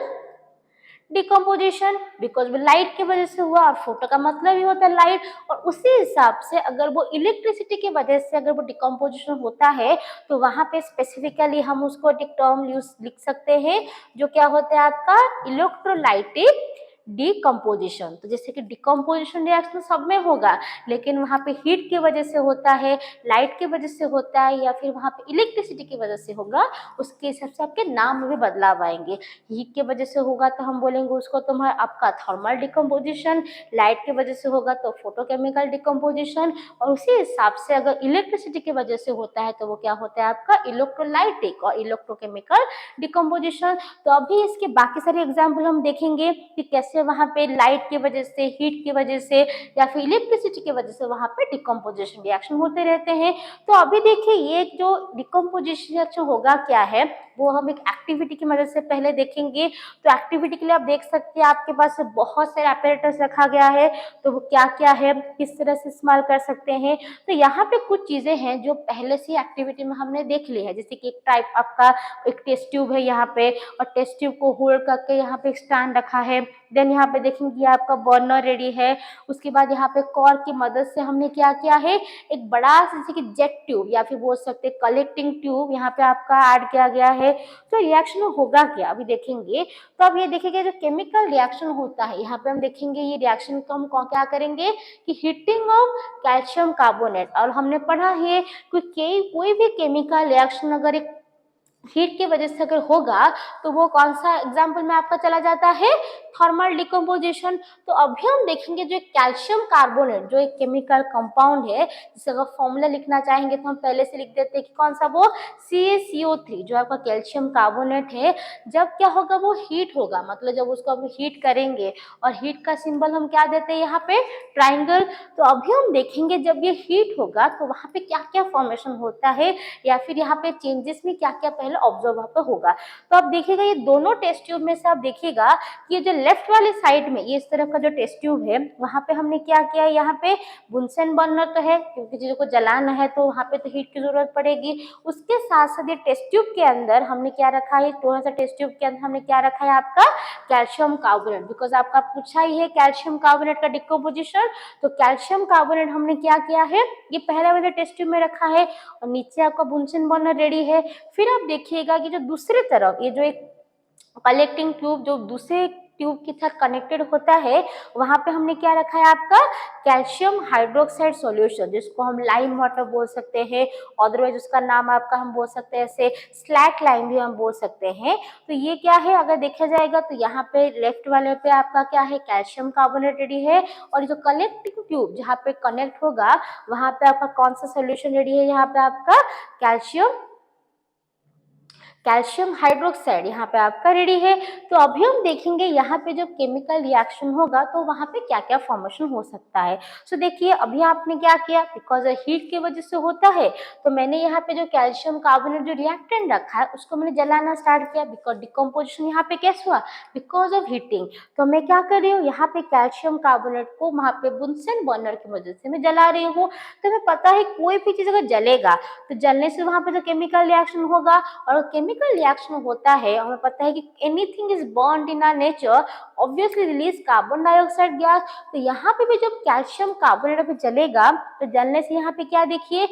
डिकम्पोजिशन, बिकॉज वो लाइट की वजह से हुआ, और फोटो का मतलब ही होता है लाइट। और उसी हिसाब से अगर वो इलेक्ट्रिसिटी की वजह से अगर वो डिकम्पोजिशन होता है तो वहाँ पे स्पेसिफिकली हम उसको एक टर्म यूज लिख सकते हैं जो क्या होता है आपका इलेक्ट्रोलाइटिक डिकम्पोजिशन। तो जैसे कि डिकम्पोजिशन रिएक्शन सब में होगा, लेकिन वहाँ पे हीट की वजह से होता है, लाइट की वजह से होता है, या फिर वहाँ पे इलेक्ट्रिसिटी की वजह से होगा, उसके हिसाब से आपके नाम में भी बदलाव आएंगे। हीट की वजह से होगा तो हम बोलेंगे उसको तुम्हारा आपका थर्मल डिकम्पोजिशन, लाइट की वजह से होगा तो फोटोकेमिकल डिकम्पोजिशन, और उसी हिसाब से अगर इलेक्ट्रिसिटी की वजह से होता है तो वो क्या होता है आपका इलेक्ट्रोलाइटिक और इलेक्ट्रोकेमिकल डिकम्पोजिशन। तो अभी इसके बाकी सारे एग्जाम्पल हम देखेंगे कि कैसे वहाँ पे लाइट की वजह से, हीट की वजह से, या फिर इलेक्ट्रिसिटी की वजह से वहाँ पे डिकम्पोजिशन रिएक्शन होते रहते हैं। तो अभी देखिए ये जो डिकम्पोजिशन रिएक्शन होगा क्या है, वो हम एक एक्टिविटी की मदद से पहले देखेंगे। तो एक्टिविटी के लिए आप देख सकते हैं आपके पास बहुत सारे अपैरेटस रखा गया है, तो वो क्या क्या है, किस तरह से इस्तेमाल कर सकते हैं। तो यहाँ पे कुछ चीजें हैं जो पहले से एक्टिविटी में हमने देख ली है, जैसे कि एक टाइप आपका एक टेस्ट ट्यूब है यहाँ पे, और टेस्ट ट्यूब को होल्ड करके यहाँ पे एक स्टैंड रखा है। देन यहाँ पे देखेंगे आपका बर्नर रेडी है। उसके बाद यहाँ पे कॉर्क की मदद से हमने क्या किया है, एक बड़ा जैसे कि जेट ट्यूब या फिर बोल सकते हैं कलेक्टिंग ट्यूब यहाँ पे आपका ऐड किया गया है। तो रिएक्शन होगा क्या अभी देखेंगे। तो अब ये देखेंगे जो केमिकल रिएक्शन होता है, यहाँ पे हम देखेंगे ये रिएक्शन को हम क्या करेंगे कि हीटिंग ऑफ कैल्शियम कार्बोनेट। और हमने पढ़ा है कि कोई भी केमिकल रिएक्शन अगर एक हीट की वजह से अगर होगा तो वो कौन सा एग्जाम्पल में आपका चला जाता है, थर्मल डिकम्पोजिशन। तो अभी हम देखेंगे जो कैल्शियम कार्बोनेट जो एक केमिकल कंपाउंड है, जिसे अगर फॉर्मूला लिखना चाहेंगे तो हम पहले से लिख देते हैं कि कौन सा, वो CaCO3 जो आपका कैल्शियम कार्बोनेट है। जब क्या होगा, वो हीट होगा, मतलब जब उसको हम हीट करेंगे, और हीट का सिंबल हम क्या देते हैं यहाँ पे, ट्राइंगल। तो अभी हम देखेंगे जब ये हीट होगा तो वहाँ पे क्या क्या फॉर्मेशन होता है, या फिर यहाँ पे चेंजेस में क्या क्या पहले ऑब्जर्व वहाँ पे होगा। तो आप देखिएगा ये दोनों टेस्ट ट्यूब में से आप देखिएगा कि ये जो लेफ्ट वाले साइड में ये इस तरह का जो टेस्ट ट्यूब है, वहाँ पे हमने क्या किया है, यहाँ पे बुनसेन बर्नर तो है, क्योंकि चीजों को जलाना है तो वहाँ पे तो हीट की जरूरत पड़ेगी। उसके साथ साथ ये टेस्ट ट्यूब के अंदर हमने क्या रखा है, थोड़ा सा टेस्ट ट्यूब के अंदर हमने क्या रखा है, आपका कैल्शियम कार्बोनेट, बिकॉज आपका पूछा ही है कैल्शियम कार्बोनेट का डिकम्पोजिशन। तो कैल्शियम कार्बोनेट हमने क्या किया है, ये पहले वाले टेस्ट ट्यूब में रखा है, और नीचे आपका बुनसेन बर्नर रेडी है। फिर आप देखिएगा कि जो दूसरी तरफ ये जो एक कलेक्टिंग ट्यूब जो दूसरे ट्यूब के साथ कनेक्टेड होता है, वहां पे हमने क्या रखा है, आपका कैल्शियम हाइड्रोक्साइड सॉल्यूशन, जिसको हम लाइम वाटर बोल सकते हैं, अदरवाइज उसका नाम आपका हम बोल सकते हैं ऐसे स्लैक लाइम भी हम बोल सकते हैं। तो ये क्या है, अगर देखा जाएगा तो यहाँ पे लेफ्ट वाले पे आपका क्या है, कैल्शियम कार्बोनेट रेडी है, और जो कलेक्टिंग ट्यूब जहाँ पे कनेक्ट होगा वहां पे आपका कौन सा सोल्यूशन रेडी है, यहाँ पे आपका कैल्शियम हाइड्रोक्साइड यहाँ पे आपका रेडी है। तो अभी हम देखेंगे यहाँ पे जो केमिकल रिएक्शन होगा तो वहाँ पे क्या क्या फॉर्मेशन हो सकता है। सो देखिए अभी आपने क्या किया, बिकॉज हीट की वजह से होता है, तो मैंने यहाँ पे जो कैल्शियम कार्बोनेट जो रिएक्टेंट रखा है उसको मैंने जलाना स्टार्ट किया, बिकॉज डिकम्पोजिशन यहाँ पे कैसे हुआ, बिकॉज ऑफ हीटिंग। तो मैं क्या कर रही हूँ, यहाँ पे कैल्शियम कार्बोनेट को वहाँ पे बुनसेन बर्नर की वजह से मैं जला रही हूँ। तो हमें पता है कोई भी चीज अगर जलेगा तो जलने से वहाँ पे जो केमिकल रिएक्शन होगा, और केमिकल रिएक्शन होता है, हमें पता है कि anything is burned in our nature obviously release carbon dioxide gas. तो यहाँ पे भी जब कैल्शियम कार्बोनेट पे जलेगा तो जलने से यहाँ पे क्या देखिए,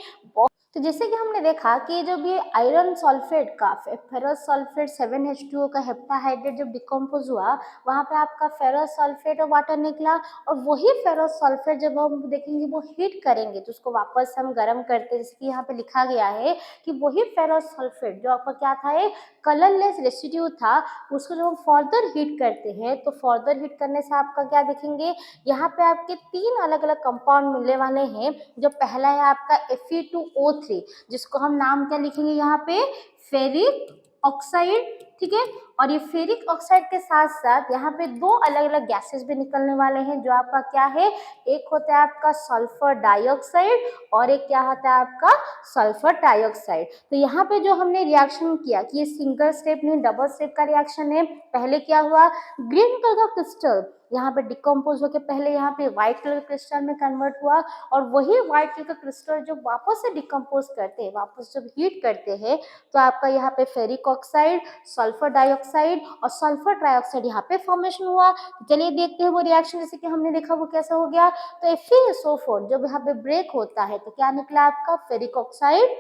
तो जैसे कि हमने देखा कि जब ये आयरन सल्फेट का फेरस सल्फेट 7H2O का हेप्टाहाइड्रेट जब डिकम्पोज हुआ, वहाँ पे आपका फेरस सल्फेट और वाटर निकला, और वही फेरस सल्फेट जब हम देखेंगे वो हीट करेंगे तो उसको वापस हम गर्म करते हैं, जैसे कि यहाँ पे लिखा गया है कि वही फेरस सल्फेट जो आपका क्या था, एक कलरलेस रेसिड्यू था, उसको जब हम फर्दर हीट करते हैं तो फर्दर हीट करने से आपका क्या देखेंगे, यहाँ पे आपके तीन अलग अलग कंपाउंड मिलने वाले हैं। जो पहला है आपका Fe2O3, जिसको हम नाम क्या लिखेंगे यहाँ पे, फेरिक ऑक्साइड, ठीक है। और ये फेरिक ऑक्साइड के साथ साथ यहाँ पे दो अलग अलग गैसेस भी निकलने वाले हैं, जो आपका क्या है, एक होता है आपका सल्फर डाइऑक्साइड और एक क्या होता है आपका सल्फर ट्राइऑक्साइड। तो यहाँ पे जो हमने रिएक्शन किया कि ये सिंगल स्टेप नहीं डबल स्टेप का रिएक्शन है। पहले क्या हुआ, ग्रीन कलर का क्रिस्टल यहाँ पे डिकम्पोज होकर पहले यहाँ पे व्हाइट कलर क्रिस्टल में कन्वर्ट हुआ, और वही व्हाइट कलर का क्रिस्टल जो वापस से डिकम्पोज करते हैं, वापस जब हीट करते हैं तो आपका यहाँ पे फेरिक ऑक्साइड, सल्फर डाइऑक्साइड और सल्फर ट्राइऑक्साइड यहाँ पे फॉर्मेशन हुआ। तो चलिए देखते हैं वो रिएक्शन, जैसे कि हमने देखा वो कैसा हो गया। तो FeSO4 जब यहाँ पे ब्रेक होता है तो क्या निकला आपका, फेरिक ऑक्साइड,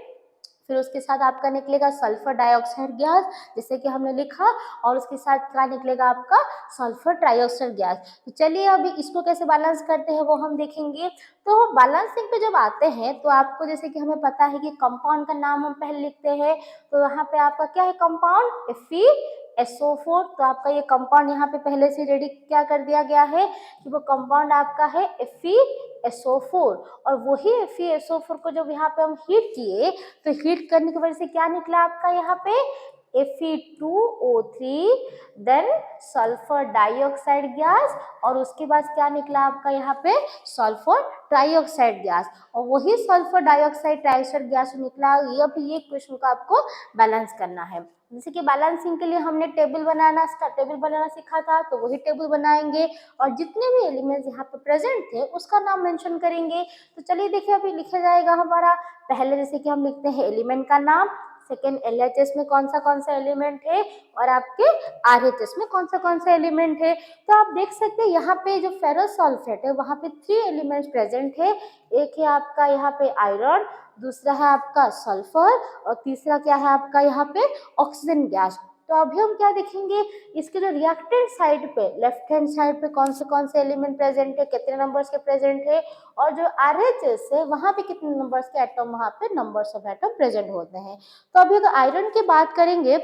फिर उसके साथ आपका निकलेगा सल्फर डाइऑक्साइड गैस, जैसे कि हमने लिखा, और उसके साथ क्या निकलेगा आपका सल्फर ट्राइऑक्साइड गैस। तो चलिए अभी इसको कैसे बैलेंस करते हैं वो हम देखेंगे। तो बैलेंसिंग पे जब आते हैं तो आपको जैसे कि हमें पता है कि कंपाउंड का नाम हम पहले लिखते हैं, तो यहाँ पे आपका क्या है कंपाउंड, FeSO4। तो आपका ये कंपाउंड यहाँ पे पहले से रेडी क्या कर दिया गया है कि वो कंपाउंड आपका है FeSO4, और वही FeSO4 को जब यहाँ पे हम हीट किए तो हीट करने की वजह से क्या निकला आपका यहाँ पे, Fe2O3, then sulphur dioxide gas, और उसके बाद क्या निकला आपका यहाँ पे सल्फर ट्राइऑक्साइड गैस, और वही सल्फर डाइऑक्साइड ट्राइऑक्साइड गैस निकला। ये क्वेश्चन को आपको बैलेंस करना है। जैसे कि बैलेंसिंग के लिए हमने टेबल बनाना सीखा था, तो वही टेबल बनाएंगे और जितने भी एलिमेंट्स यहाँ पे प्रेजेंट थे उसका नाम मेंशन करेंगे। तो चलिए देखिए अभी लिखा जाएगा हमारा, पहले जैसे कि हम लिखते हैं एलिमेंट का नाम, सेकेंड LHS में कौन सा एलिमेंट है, और आपके RHS में कौन सा एलिमेंट है। तो आप देख सकते हैं यहाँ पे जो फेरस सल्फेट है वहाँ पे 3 एलिमेंट्स प्रेजेंट है। एक है आपका यहाँ पे आयरन, दूसरा है आपका सल्फर, और तीसरा क्या है आपका यहाँ पे ऑक्सीजन गैस। तो अभी हम क्या देखेंगे, इसके जो रिएक्टेंट साइड पे लेफ्ट हैंड साइड पे कौन से एलिमेंट प्रेजेंट है, कितने नंबर्स के प्रेजेंट है, और जो RHS है वहाँ पे कितने नंबर्स के एटम, वहाँ पे नंबर्स ऑफ एटम प्रेजेंट होते हैं। तो अभी अगर आयरन की बात करेंगे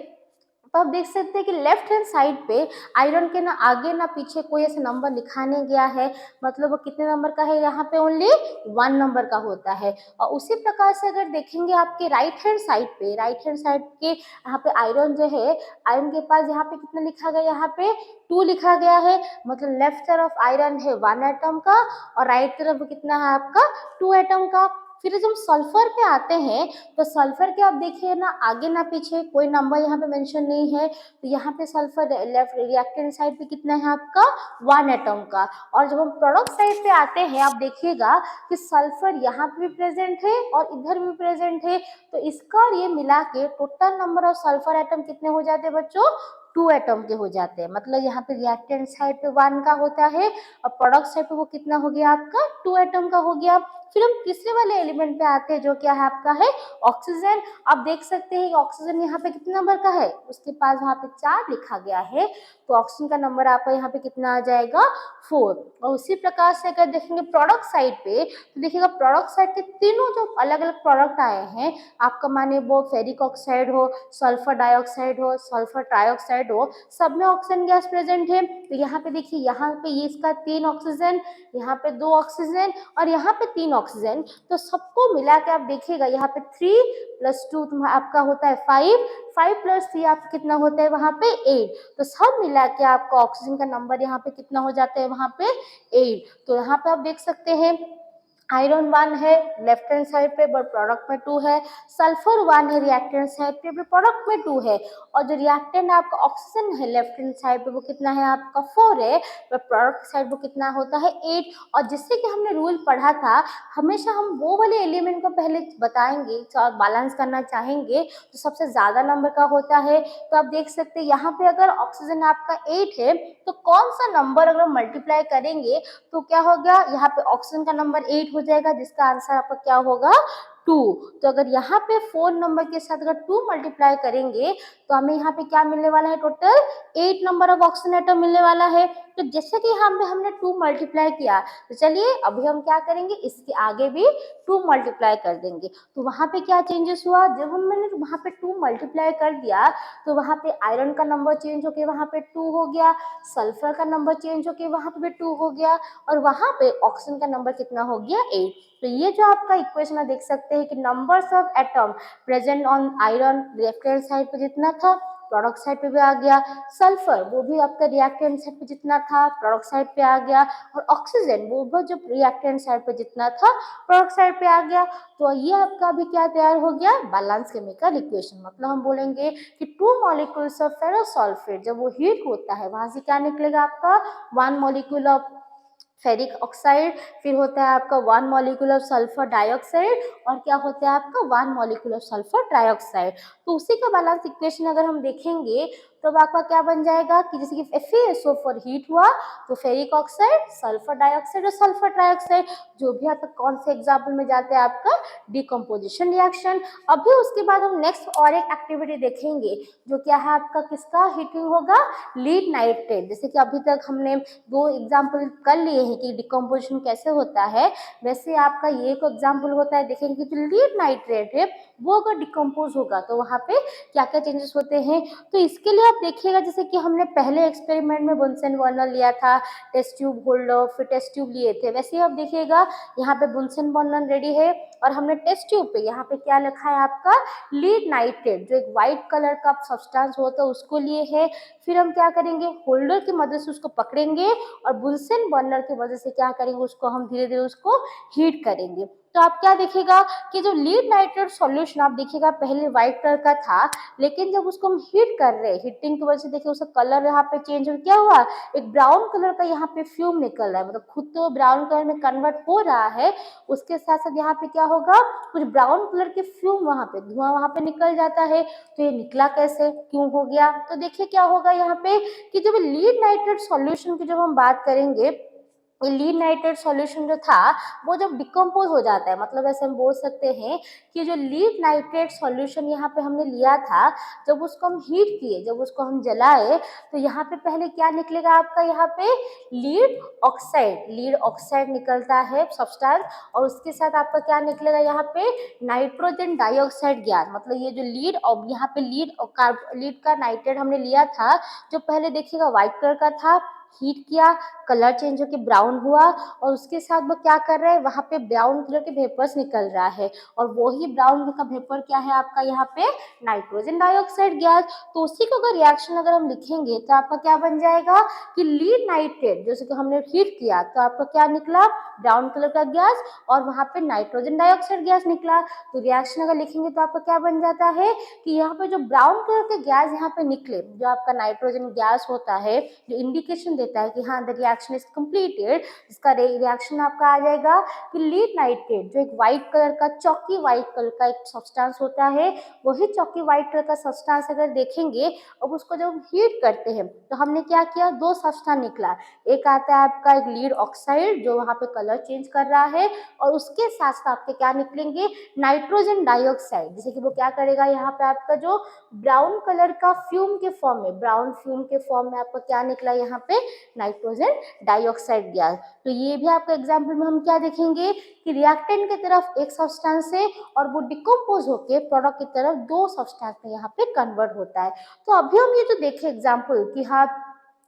तो आप देख सकते हैं कि लेफ्ट हैंड साइड पे आयरन के ना आगे ना पीछे कोई ऐसा नंबर लिखा नहीं गया है, मतलब वो कितने नंबर का है, यहाँ पे ओनली 1 नंबर का होता है। और उसी प्रकार से अगर देखेंगे आपके राइट हैंड साइड पे, राइट हैंड साइड के यहाँ पे आयरन जो है, आयरन के पास यहाँ पे कितना लिखा गया, यहाँ पे 2 लिखा गया है, मतलब लेफ्ट तरफ आयरन है 1 एटम का और राइट तरफ कितना है आपका 2 एटम का। फिर जब हम सल्फर पे आते हैं तो सल्फर के आप देखिए ना आगे ना पीछे कोई नंबर यहाँ पे मेंशन नहीं है, तो यहाँ पे सल्फर लेफ्ट रिएक्टेंट साइड पे कितना है आपका 1 एटम का। और जब हम प्रोडक्ट साइड पे आते हैं आप देखिएगा कि सल्फर यहाँ पे भी प्रेजेंट है और इधर भी प्रेजेंट है, तो इसका और ये मिला के total number of sulphur atom कितने हो जाते हैं बच्चों, 2 एटम के हो जाते हैं। मतलब यहाँ पे रिएक्टेंट साइड पे 1 का होता है और प्रोडक्ट साइड पे वो कितना हो गया आपका 2 एटम का हो गया। फिर हम तीसरे वाले एलिमेंट पे आते हैं जो क्या है आपका है ऑक्सीजन। आप देख सकते हैं ऑक्सीजन यहाँ पे कितने नंबर का है, उसके पास वहाँ पे 4 लिखा गया है, तो ऑक्सीजन का नंबर आपका यहाँ पे कितना आ जाएगा 4। और उसी प्रकार से अगर देखेंगे प्रोडक्ट साइड पे तो देखिएगा प्रोडक्ट साइड के तीनों जो अलग अलग प्रोडक्ट आए हैं आपका, माने वो फेरिक ऑक्साइड हो, सल्फर डाइऑक्साइड हो, सल्फर ट्राइऑक्साइड हो, सब में ऑक्सीजन गैस प्रेजेंट है। तो यहाँ पे देखिए यहाँ पे ये इसका 3 ऑक्सीजन, यहाँ पे 2 ऑक्सीजन और यहाँ पे 3 ऑक्सीजन, तो सबको मिला के आप देखिएगा यहाँ पे 3 + 2 आपका होता है 5, 5 + 3 आपका कितना होता है वहाँ पे 8। तो सब मिला के आपका ऑक्सीजन का नंबर यहाँ पे कितना हो जाता है वहाँ पे 8। तो यहाँ पे आप देख सकते हैं आयरन 1 है लेफ्ट हैंड साइड पे बट प्रोडक्ट में 2 है, सल्फर 1 है रिएक्टेंट साइड पे प्रोडक्ट में 2 है, और जो रिएक्टेंट आपका ऑक्सीजन है लेफ्ट हैंड साइड पे वो कितना है आपका 4 है, बट प्रोडक्ट साइड वो कितना होता है 8। और जिससे कि हमने रूल पढ़ा था हमेशा हम वो वाले एलिमेंट को पहले बताएंगे और बैलेंस करना चाहेंगे तो सबसे ज़्यादा नंबर का होता है। तो आप देख सकते हैं यहाँ पे अगर ऑक्सीजन आपका 8 है तो कौन सा नंबर अगर मल्टीप्लाई करेंगे तो क्या हो गया, यहाँ पे ऑक्सीजन का नंबर 8 हो जाएगा जिसका आंसर आपका क्या होगा 2। तो अगर यहाँ पे 4 नंबर के साथ अगर 2 मल्टीप्लाई करेंगे तो हमें यहाँ पे क्या मिलने वाला है, total 8 number of oxygen atom मिलने वाला है। तो जैसे कि यहाँ पे हमने 2 मल्टीप्लाई किया तो चलिए अभी हम क्या करेंगे इसके आगे भी 2 मल्टीप्लाई कर देंगे। तो वहाँ पे क्या चेंजेस हुआ, जब हमने वहाँ पे 2 मल्टीप्लाई कर दिया तो वहाँ पे आयरन का नंबर चेंज होके वहाँ पे 2 हो गया, सल्फर का नंबर चेंज होके वहाँ पे भी 2 हो गया और वहाँ पे ऑक्सीजन का नंबर कितना हो गया 8। तो ये जो आपका इक्वेशन है देख सकते हैं कि numbers of atom present on iron left hand side पे जितना था प्रोडक्ट साइड पे भी आ गया, सल्फर वो भी आपका रिएक्टेंट साइड पे जितना था प्रोडक्ट साइड पे आ गया, और ऑक्सीजन वो भी जो रिएक्टेंट साइड पे जितना था प्रोडक्ट साइड पे आ गया। तो ये आपका भी क्या तैयार हो गया, बैलेंस केमिकल इक्वेशन। मतलब हम बोलेंगे कि 2 मॉलिक्यूल्स ऑफ फेरोसल्फेट जब वो हीट होता है वहां से क्या निकलेगा आपका 1 मॉलिक्यूल ऑफ फेरिक ऑक्साइड, फिर होता है आपका 1 मॉलिक्यूल ऑफ सल्फर डाइऑक्साइड और क्या होता है आपका 1 मॉलिक्यूल ऑफ सल्फर ट्राइऑक्साइड। तो उसी का बैलेंस इक्वेशन अगर हम देखेंगे तो आपका क्या बन जाएगा कि जैसे कि FeSO फॉर हीट हुआ तो फेरिक ऑक्साइड, सल्फर डाइऑक्साइड और सल्फर ट्राइऑक्साइड, जो भी आपका कौन से एग्जाम्पल में जाता है आपका डिकम्पोजिशन रिएक्शन। अभी उसके बाद हम नेक्स्ट और एक एक्टिविटी देखेंगे जो क्या है आपका किसका हीटिंग होगा, लीड नाइट्रेट। जैसे कि अभी तक हमने 2 एग्जाम्पल कर लिए हैं कि डिकम्पोजिशन कैसे होता है, वैसे आपका ये एक एग्जाम्पल होता है देखेंगे कि जो लीड नाइट्रेट है वो अगर डिकम्पोज होगा तो वहाँ पे क्या क्या चेंजेस होते हैं। तो इसके लिए आप देखिएगा जैसे कि हमने पहले एक्सपेरिमेंट में बुनसेन बर्नर लिया था, टेस्ट ट्यूब होल्डर फिर टेस्ट ट्यूब लिए थे, वैसे ही आप देखिएगा यहाँ पे बुनसेन बर्नर रेडी है और हमने टेस्ट ट्यूब पे यहाँ पे क्या लिखा है आपका लीड नाइट्रेट जो एक व्हाइट कलर का सब्सटेंस होता है उसको लिए है। फिर हम क्या करेंगे होल्डर की मदद से उसको पकड़ेंगे और बुनसेन बर्नर की वजह से क्या करेंगे उसको हम धीरे धीरे उसको हीट करेंगे। तो आप क्या देखिएगा कि जो लीड नाइट्रेट सॉल्यूशन आप देखिएगा पहले व्हाइट कलर का था, लेकिन जब उसको हम हीट कर रहे हैं हीटिंग की वजह से देखिए उसका कलर यहाँ पे चेंज हो क्या हुआ, एक ब्राउन कलर का यहाँ पे फ्यूम निकल रहा है, मतलब खुद तो ब्राउन कलर में कन्वर्ट हो रहा है, उसके साथ साथ यहाँ पे क्या होगा कुछ ब्राउन कलर के फ्यूम वहाँ पे धुआं वहाँ पे निकल जाता है। तो ये निकला कैसे, क्यों हो गया, तो देखिए क्या होगा यहाँ पे कि जब लीड नाइट्रेट सॉल्यूशन की जब हम बात करेंगे लीड नाइट्रेट सॉल्यूशन जो था वो जब डिकम्पोज हो जाता है, मतलब ऐसे हम बोल सकते हैं कि जो लीड नाइट्रेट सॉल्यूशन यहाँ पे हमने लिया था, जब उसको हम हीट किए, जब उसको हम जलाए, तो यहाँ पे पहले क्या निकलेगा आपका, यहाँ पे लीड ऑक्साइड निकलता है सब्सटेंस, और उसके साथ आपका क्या निकलेगा यहाँ पे, नाइट्रोजन डाइऑक्साइड गैस। मतलब ये जो लीड और यहाँ पे लीड का नाइट्रेट हमने लिया था, जो पहले देखिएगा व्हाइट कलर का था, हीट किया, कलर चेंज होकर ब्राउन हुआ, और उसके साथ वो क्या कर रहा है, वहां पे ब्राउन कलर के वेपर्स निकल रहा है, और वही ब्राउन कलर का वेपर क्या है आपका यहाँ पे, नाइट्रोजन डाइऑक्साइड गैस। तो उसी को अगर रिएक्शन अगर हम लिखेंगे तो आपका क्या बन जाएगा कि लीड नाइट्रेट जैसे कि हमने हीट किया तो आपका क्या निकला, ब्राउन कलर का गैस, और वहां पे नाइट्रोजन डाइऑक्साइड गैस निकला। तो रिएक्शन अगर लिखेंगे तो आपका क्या बन जाता है कि यहाँ पे जो ब्राउन कलर के गैस यहाँ पे निकले, जो आपका नाइट्रोजन गैस होता है, जो इंडिकेशन देता है कि हाँ द रिएक्शन इज कंप्लीटेड, इसका रिएक्शन आपका आ जाएगा कि लीड नाइट्रेट जो एक व्हाइट कलर का, चॉकी व्हाइट कलर का एक सब्सटेंस होता है, वही चॉकी व्हाइट कलर का सब्सटेंस अगर देखेंगे, अब उसको जब हीट करते हैं तो हमने क्या किया, दो सब्सटेंस निकला, एक आता है आपका एक लीड ऑक्साइड जो वहाँ पे कलर चेंज कर रहा है, और उसके साथ साथ आपके क्या निकलेंगे, नाइट्रोजन डाइऑक्साइड, जैसे कि वो क्या करेगा, यहाँ पे आपका जो ब्राउन कलर का फ्यूम के फॉर्म में, ब्राउन फ्यूम के फॉर्म में आपका क्या निकला यहाँ पे, नाइट्रोजन डाइऑक्साइड गैस। तो ये भी आपका एग्जाम्पल में हम क्या देखेंगे कि रिएक्टेंट की तरफ एक सब्सटेंस है और वो डिकम्पोज होके प्रोडक्ट की तरफ दो सब्सटेंस में यहाँ पे कन्वर्ट होता है। तो अभी हम ये जो देखे एग्जाम्पल कि हाँ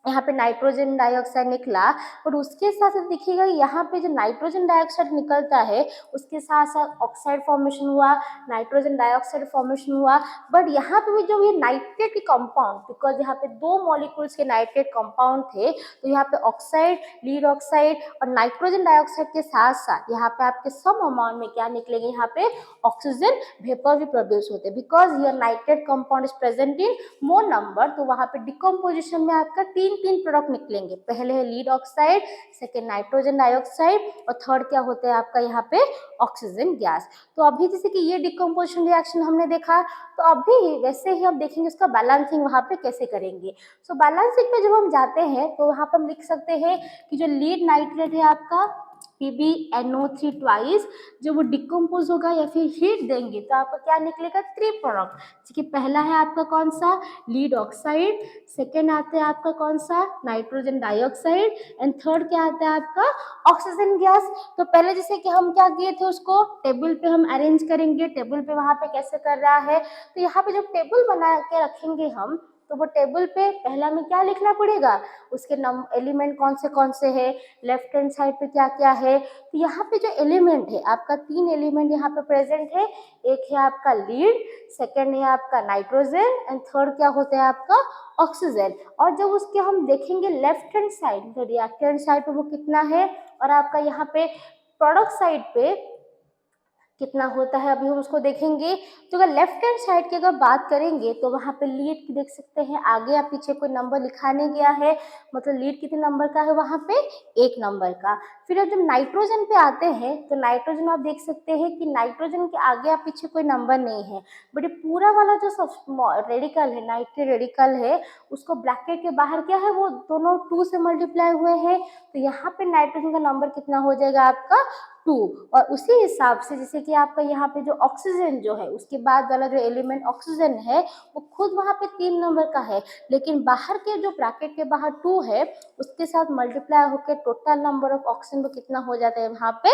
यहाँ पे नाइट्रोजन डाइऑक्साइड निकला, और उसके साथ साथ देखिएगा यहाँ पे जो नाइट्रोजन डाइऑक्साइड निकलता है उसके साथ साथ ऑक्साइड फॉर्मेशन हुआ, नाइट्रोजन डाइऑक्साइड फॉर्मेशन हुआ, बट यहाँ पे भी जो ये नाइट्रेट के कंपाउंड, बिकॉज यहाँ पे दो मॉलिक्यूल्स के नाइट्रेट कंपाउंड थे, तो यहाँ पे ऑक्साइड, लीड ऑक्साइड और नाइट्रोजन डाइऑक्साइड के साथ साथ यहाँ पे आपके सम अमाउंट में क्या निकलेंगे, यहाँ पे ऑक्सीजन वेपर भी प्रोड्यूस होते हैं, बिकॉज ये nitrate compound is present in more number. तो वहाँ पे डिकम्पोजिशन में आपका तीन प्रोडक्ट निकलेंगे, पहले है lead oxide, second nitrogen dioxide, और थर्ड क्या होता है आपका यहाँ पे ऑक्सीजन गैस। तो अभी जैसे कि ये डिकम्पोजिशन रिएक्शन हमने देखा, तो अभी वैसे ही हम देखेंगे उसका बैलेंसिंग वहाँ पे कैसे करेंगे। सो बैलेंसिंग पे जब हम जाते हैं तो वहाँ पर हम लिख सकते हैं कि जो लीड नाइट्रेट है आपका PbNO3 ट्वाइस, जब वो डिकम्पोज होगा या फिर हीट देंगे तो आपका क्या निकलेगा, थ्री प्रोडक्ट, जैसे पहला है आपका कौन सा, लीड ऑक्साइड, सेकेंड आता है आपका कौन सा, नाइट्रोजन डाइऑक्साइड, एंड थर्ड क्या आता है आपका ऑक्सीजन गैस। तो पहले जैसे कि हम क्या किए थे, उसको टेबल पे हम अरेंज करेंगे, टेबल पे वहाँ पे कैसे कर रहा है, तो यहाँ पे जब टेबल बना के रखेंगे हम, तो वो टेबल पे पहला में क्या लिखना पड़ेगा, उसके एलिमेंट कौन से है, लेफ्ट हैंड साइड पे क्या क्या है। तो यहाँ पे जो एलिमेंट है आपका, तीन एलिमेंट यहाँ पे प्रेजेंट है, एक है आपका लीड, सेकेंड है आपका नाइट्रोजन, एंड थर्ड क्या होता है आपका ऑक्सीजन। और जब उसके हम देखेंगे लेफ्ट हैंड साइड, तो रिएक्टेंट साइड पे वो कितना है, और आपका यहाँ पे प्रोडक्ट साइड पे कितना होता है, अभी हम उसको देखेंगे। तो अगर लेफ्ट हैंड साइड की अगर बात करेंगे तो वहाँ पे लीड की देख सकते हैं, आगे या पीछे कोई नंबर लिखा नहीं गया है, मतलब लीड कितने नंबर का है वहाँ पे, एक नंबर का। फिर जब नाइट्रोजन पे आते हैं तो नाइट्रोजन आप देख सकते हैं कि नाइट्रोजन के आगे या पीछे कोई नंबर नहीं है, बट ये पूरा वाला जो सब रेडिकल है, नाइट्रेट रेडिकल है, उसको ब्रैकेट के बाहर क्या है, वो दोनों 2 से मल्टीप्लाई हुए हैं, तो यहाँ पे नाइट्रोजन का नंबर कितना हो जाएगा आपका 2। और उसी हिसाब से जैसे कि आपका यहाँ पे जो ऑक्सीजन जो है, उसके बाद वाला जो एलिमेंट ऑक्सीजन है वो खुद वहाँ पे 3 नंबर का है, लेकिन बाहर के जो ब्रैकेट के बाहर 2 है उसके साथ मल्टीप्लाई होकर टोटल नंबर ऑफ ऑक्सीजन वो कितना हो जाता है वहाँ पे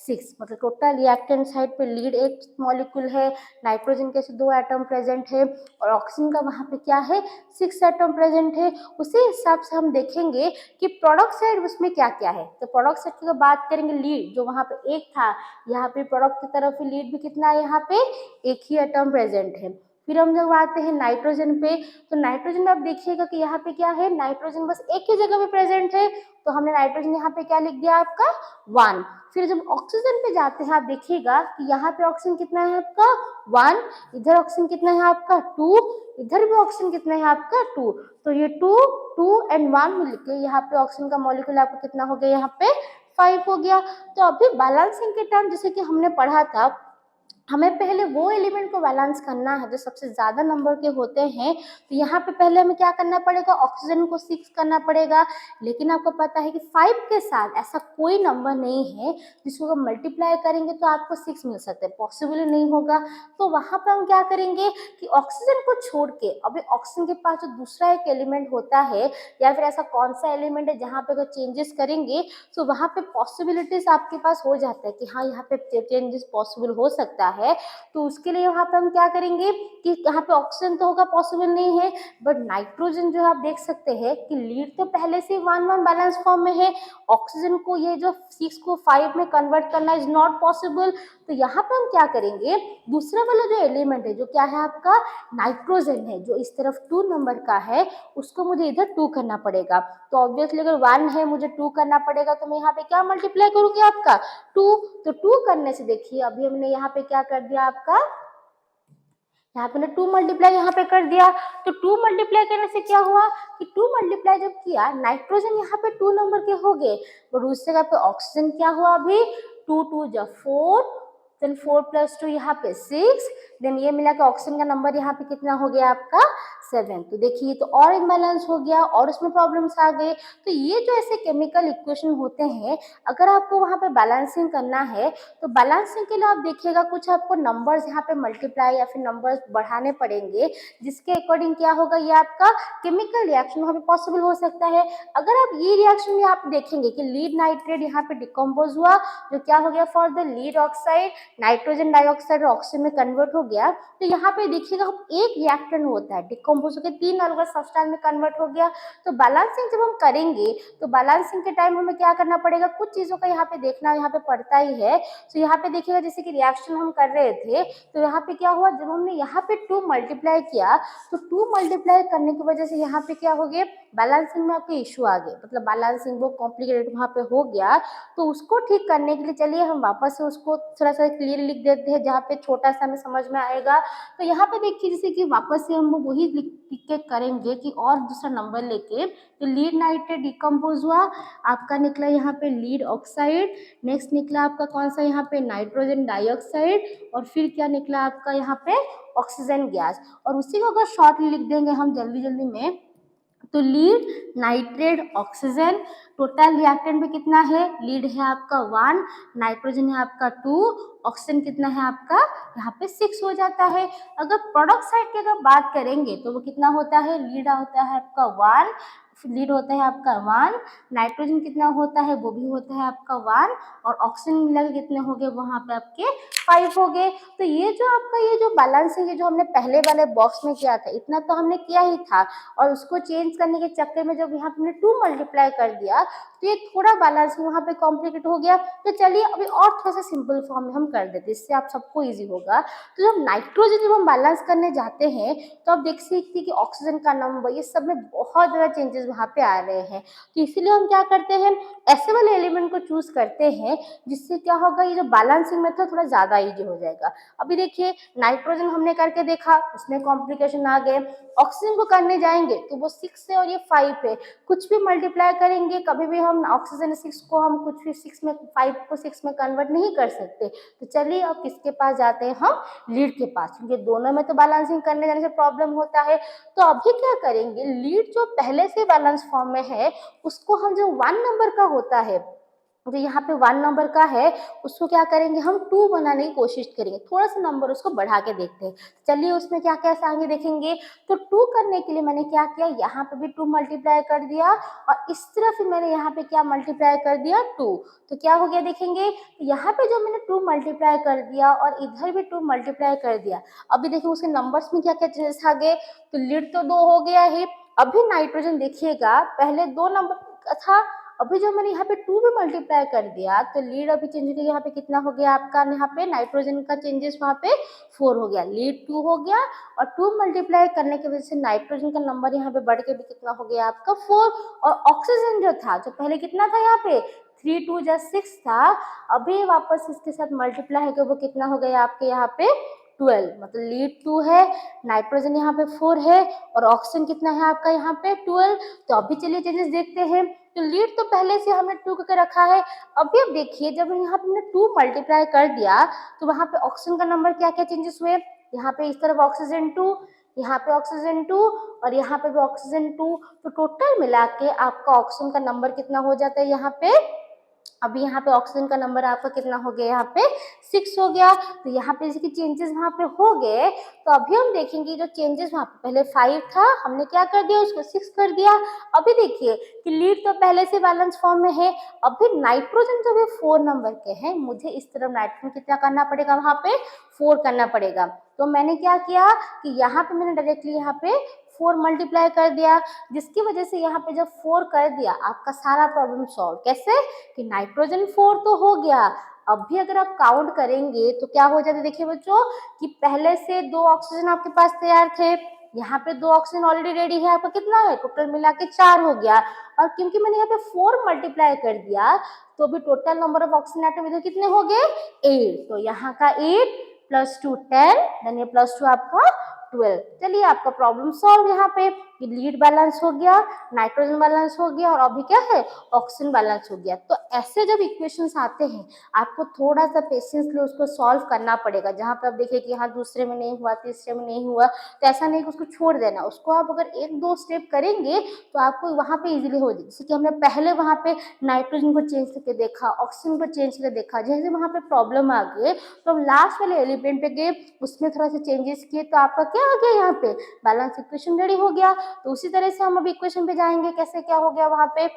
6। मतलब टोटल रिएक्टेंट साइड पे लीड एक मॉलिक्यूल है, नाइट्रोजन के 2 एटम प्रेजेंट है, और ऑक्सीजन का वहाँ पे क्या है 6 एटम प्रेजेंट है। उसी हिसाब से हम देखेंगे कि प्रोडक्ट साइड उसमें क्या क्या है। तो प्रोडक्ट साइड की बात करेंगे, लीड जो वहाँ पे एक था, यहाँ पे प्रोडक्ट की तरफ लीड भी कितना है, यहाँ पे एक ही एटम प्रेजेंट है। फिर हम जब आते हैं नाइट्रोजन पे, तो नाइट्रोजन में आप देखिएगा कि यहाँ पे क्या है, नाइट्रोजन बस एक ही जगह पे प्रेजेंट है, तो हमने नाइट्रोजन यहाँ पे क्या लिख दिया आपका 1। फिर जब ऑक्सीजन पे जाते हैं आप देखिएगा कि यहाँ पे ऑक्सीजन कितना है आपका 1, इधर ऑक्सीजन कितना है आपका 2, इधर भी ऑक्सीजन कितना है आपका 2। तो ये 2, 2 एंड 1 मिल के यहाँ पे ऑक्सीजन का मॉलिक्यूल आपका कितना हो गया, यहाँ पे 5 हो गया। तो अभी बैलेंसिंग के टाइम जैसे कि हमने पढ़ा था, हमें पहले वो एलिमेंट को बैलेंस करना है जो सबसे ज़्यादा नंबर के होते हैं। तो यहाँ पे पहले हमें क्या करना पड़ेगा, ऑक्सीजन को 6 करना पड़ेगा। लेकिन आपको पता है कि 5 के साथ ऐसा कोई नंबर नहीं है जिसको अगर मल्टीप्लाई करेंगे तो आपको 6 मिल सकते हैं, पॉसिबल ही नहीं होगा। तो वहाँ पर हम क्या करेंगे कि ऑक्सीजन को छोड़ के अभी ऑक्सीजन के पास जो दूसरा एक एलिमेंट होता है या फिर ऐसा कौन सा एलिमेंट है जहाँ पे अगर चेंजेस करेंगे तो वहाँ पे पॉसिबिलिटीज आपके पास हो जाता है कि हाँ यहाँ पे चेंजेस पॉसिबल हो सकता है। तो उसके लिए यहाँ पे हम क्या करेंगे कि यहाँ पे ऑक्सीजन तो होगा, पॉसिबल नहीं है, बट नाइट्रोजन जो आप देख सकते हैं कि लीड तो पहले से 1-1 बैलेंस फॉर्म में है, ऑक्सीजन को ये जो 6 को 5 में कन्वर्ट करना इज नॉट पॉसिबल। तो यहाँ पे हम क्या करेंगे, दूसरा वाला जो एलिमेंट है जो क्या है आपका नाइट्रोजन है, जो इस तरफ 2 नंबर का है, उसको मुझे इधर 2 करना पड़ेगा। तो ऑब्वियसली अगर 1 है मुझे 2 करना पड़ेगा, तो मैं यहाँ पे क्या मल्टीप्लाई करूँगी आपका 2। तो 2 करने से देखिए अभी हमने यहाँ पे क्या कर दिया आपका, यहाँ पे ना 2 मल्टीप्लाई यहाँ पे कर दिया। तो 2 मल्टीप्लाई करने से क्या हुआ कि 2 मल्टीप्लाई जब किया, नाइट्रोजन यहाँ पे 2 नंबर के हो गए, और उस जगह पे ऑक्सीजन क्या हुआ अभी 2 2 जा 4, देन 4 प्लस 2 यहाँ पे 6, देन ये मिला के ऑक्सीजन का नंबर यहाँ पे कितना हो गया आपका 7। तो देखिए तो और इम्बैलेंस हो गया और उसमें प्रॉब्लम्स आ गए। तो ये जो ऐसे केमिकल इक्वेशन होते हैं, अगर आपको वहाँ पे बैलेंसिंग करना है तो बैलेंसिंग के लिए आप देखिएगा कुछ आपको नंबर्स यहाँ पे मल्टीप्लाई या फिर नंबर्स बढ़ाने पड़ेंगे, जिसके अकॉर्डिंग क्या होगा ये आपका केमिकल रिएक्शन वहाँ पे पॉसिबल हो सकता है। अगर आप ये रिएक्शन में आप देखेंगे कि लीड नाइट्रेट यहाँ पे डिकम्पोज हुआ, जो क्या हो गया for the lead oxide nitrogen dioxide oxygen में कन्वर्ट हो गया। तो यहाँ पे देखिएगा एक रिएक्टेंट होता है डिकम्पोज होकर 3 अलग सब्सटेंस में कन्वर्ट हो गया। तो बैलेंसिंग जब हम करेंगे तो बैलेंसिंग के टाइम हमें क्या करना पड़ेगा, कुछ चीज़ों का यहाँ पे देखना यहाँ पे पड़ता ही है। तो यहाँ पे देखिएगा जैसे कि रिएक्शन हम कर रहे थे, तो यहाँ पे क्या हुआ जब हमने यहाँ पे 2 मल्टीप्लाई किया, तो 2 मल्टीप्लाई करने की वजह से यहाँ पे क्या हो गया, बैलेंसिंग में आपके इशू आ गए, मतलब बैलेंसिंग वो कॉम्प्लिकेटेड वहाँ पे हो गया। तो उसको ठीक करने के लिए चलिए हम वापस से उसको थोड़ा सा क्लियर लिख देते हैं जहाँ पे छोटा सा हमें समझ में आएगा। तो यहाँ पे देखिए जैसे कि वापस से हम वही लिख के करेंगे कि और दूसरा नंबर लेके, तो लीड नाइट्रेट डिकम्पोज हुआ, आपका निकला यहाँ पे लीड ऑक्साइड, नेक्स्ट निकला आपका कौन सा यहाँ पे नाइट्रोजन डाइऑक्साइड, और फिर क्या निकला आपका यहाँ पे ऑक्सीजन गैस। और उसी को अगर शॉर्टली लिख देंगे हम जल्दी जल्दी में, तो lead nitrate oxygen, total reactant में कितना है, लीड है आपका 1, नाइट्रोजन है आपका 2, ऑक्सीजन कितना है आपका यहाँ पे 6 हो जाता है। अगर प्रोडक्ट साइड की अगर बात करेंगे तो वो कितना होता है, लीड होता है आपका 1, लीड होता है आपका 1, नाइट्रोजन कितना होता है वो भी होता है आपका 1, और ऑक्सीजन मिला के कितने हो गए वहाँ पे आपके 5 हो गए। तो ये जो आपका ये जो बैलेंसिंग है जो हमने पहले वाले बॉक्स में किया था, इतना तो हमने किया ही था, और उसको चेंज करने के चक्कर में जब यहाँ पे हमने 2 मल्टीप्लाई कर दिया तो ये थोड़ा बैलेंस वहाँ पे कॉम्प्लिकेट हो गया। तो चलिए अभी और थोड़ा सा सिंपल फॉर्म में हम कर देते हैं, इससे आप सबको ईजी होगा। तो जब नाइट्रोजन जब हम बैलेंस करने जाते हैं तो आप देख सकते हैं कि ऑक्सीजन का नंबर ये सब में बहुत ज़्यादा चेंजेस वहाँ पे आ रहे हैं। तो इसीलिए हम क्या करते हैं, ऐसे वाले एलिमेंट को चूज करते हैं जिससे क्या होगा, ये जो बैलेंसिंग मेथड थोड़ा ज़्यादा ईजी हो जाएगा। अभी देखिए नाइट्रोजन हमने करके देखा, उसमें कॉम्प्लिकेशन आ गए, ऑक्सीजन को करने जाएंगे तो वो 6 है और ये 5 है, कुछ भी मल्टीप्लाई करेंगे कभी भी हम ऑक्सीजन 6 को हम कुछ भी 6 में 5 को 6 में कन्वर्ट नहीं कर सकते। तो चलिए अब किसके पास जाते हैं, हम लीड के पास, क्योंकि दोनों में तो बैलेंसिंग करने जाने से प्रॉब्लम होता है। तो अभी क्या करेंगे, लीड जो पहले से बैलेंस फॉर्म में है उसको हम जो 1 नंबर का होता है, तो यहाँ पे 1 नंबर का है, उसको क्या करेंगे हम 2 बनाने की कोशिश करेंगे, थोड़ा सा नंबर उसको बढ़ा के देखते हैं। चलिए उसमें क्या क्या आगे देखेंगे। तो 2 करने के लिए मैंने क्या किया, यहाँ पे भी 2 मल्टीप्लाई कर दिया, और इस तरफ मैंने यहाँ पे क्या मल्टीप्लाई कर दिया 2। तो क्या हो गया देखेंगे, यहाँ पे जो मैंने 2 मल्टीप्लाई कर दिया और इधर भी 2 मल्टीप्लाई कर दिया, अभी देखिए उसके नंबर्स में क्या क्या चेंजेस आ गए। तो लीड तो 2 हो गया है, अभी नाइट्रोजन देखिएगा पहले 2 नंबर था, अभी जो मैंने यहाँ पे 2 भी मल्टीप्लाई कर दिया तो लीड अभी चेंज हो गया, यहाँ पे कितना हो गया आपका, यहाँ पे नाइट्रोजन का चेंजेस वहाँ पे 4 हो गया, लीड 2 हो गया, और 2 मल्टीप्लाई करने की वजह से नाइट्रोजन का नंबर यहाँ पे बढ़ के भी कितना हो गया आपका 4, और ऑक्सीजन जो था जो पहले कितना था यहाँ पे 3 2 जा 6 था, अभी वापस इसके साथ मल्टीप्लाई है वो कितना हो गया आपके यहाँ पे 12, मतलब लीड 2 है, नाइट्रोजन यहाँ पे 4 है, और ऑक्सीजन कितना है आपका यहाँ पे 12। तो अभी चलिए चेंजेस देखते हैं। तो लीड तो पहले से हमने 2 करके रखा है। अभी अब देखिए जब यहाँ पे हमने 2 मल्टीप्लाई कर दिया तो वहाँ पे ऑक्सीजन का नंबर क्या-क्या चेंजेस हुए, यहाँ पे इस तरफ ऑक्सीजन 2, यहाँ पे ऑक्सीजन 2 और यहाँ पे भी ऑक्सीजन 2, तो टोटल मिला के आपका ऑक्सीजन का नंबर कितना हो जाता है यहाँ पे, अभी यहाँ पे ऑक्सीजन का नंबर आपका कितना हो गया, यहाँ पे 6 हो गया। तो यहाँ पे इसके चेंजेस वहाँ पे हो गए, तो अभी हम देखेंगे जो चेंजेस वहाँ पे पहले 5 था, हमने क्या कर दिया उसको 6 कर दिया। अभी देखिए कि लीड तो पहले से बैलेंस फॉर्म में है, अभी नाइट्रोजन जब ये 4 नंबर के हैं, मुझे इस तरफ नाइट्रोजन कितना करना पड़ेगा, वहाँ पे 4 करना पड़ेगा। तो मैंने क्या किया कि यहाँ पे मैंने डायरेक्टली यहाँ पे 4 मल्टीप्लाई कर दिया, जिसकी वजह से यहाँ पे जब 4 कर दिया आपका सारा प्रॉब्लम सॉल्व। कैसे कि नाइट्रोजन 4 तो हो गया, अब भी अगर आप काउंट करेंगे तो क्या हो जाता है, देखिए बच्चों कि पहले से 2 ऑक्सीजन आपके पास तैयार थे, यहाँ पे 2 ऑक्सीजन ऑलरेडी रेडी है, आपका कितना है टोटल मिला के 4 हो गया, और क्योंकि मैंने यहाँ पे 4 मल्टीप्लाई कर दिया तो अभी total number of oxygen atom इधर कितने हो गए 8, तो यहाँ का 8 प्लस 2 10, देन ये प्लस 2 आपका 12। चलिए आपका प्रॉब्लम सॉल्व, यहाँ पे लीड बैलेंस हो गया, नाइट्रोजन बैलेंस हो गया और अभी क्या है ऑक्सीजन बैलेंस हो गया। तो ऐसे जब इक्वेशंस आते हैं आपको थोड़ा सा पेशेंसली उसको सॉल्व करना पड़ेगा, जहाँ पे आप देखिए कि यहाँ दूसरे में नहीं हुआ, तीसरे में नहीं हुआ, तो ऐसा नहीं कि उसको छोड़ देना, उसको आप अगर 1-2 स्टेप करेंगे तो आपको वहाँ पे इजीली हो जाए। जैसे कि हमने पहले वहाँ पे नाइट्रोजन को चेंज करके देखा, ऑक्सीजन को चेंज करके देखा, जैसे वहाँ पे प्रॉब्लम आ गए तो हम लास्ट वाले एलिमेंट पे गए, उसमें थोड़ा सा चेंजेस किए तो आपका क्या आ गया, यहाँ पे बैलेंस इक्वेशन रेडी हो गया। तो उसी तरह से हम अभी इक्वेशन पे जाएंगे, कैसे क्या हो गया वहाँ पे।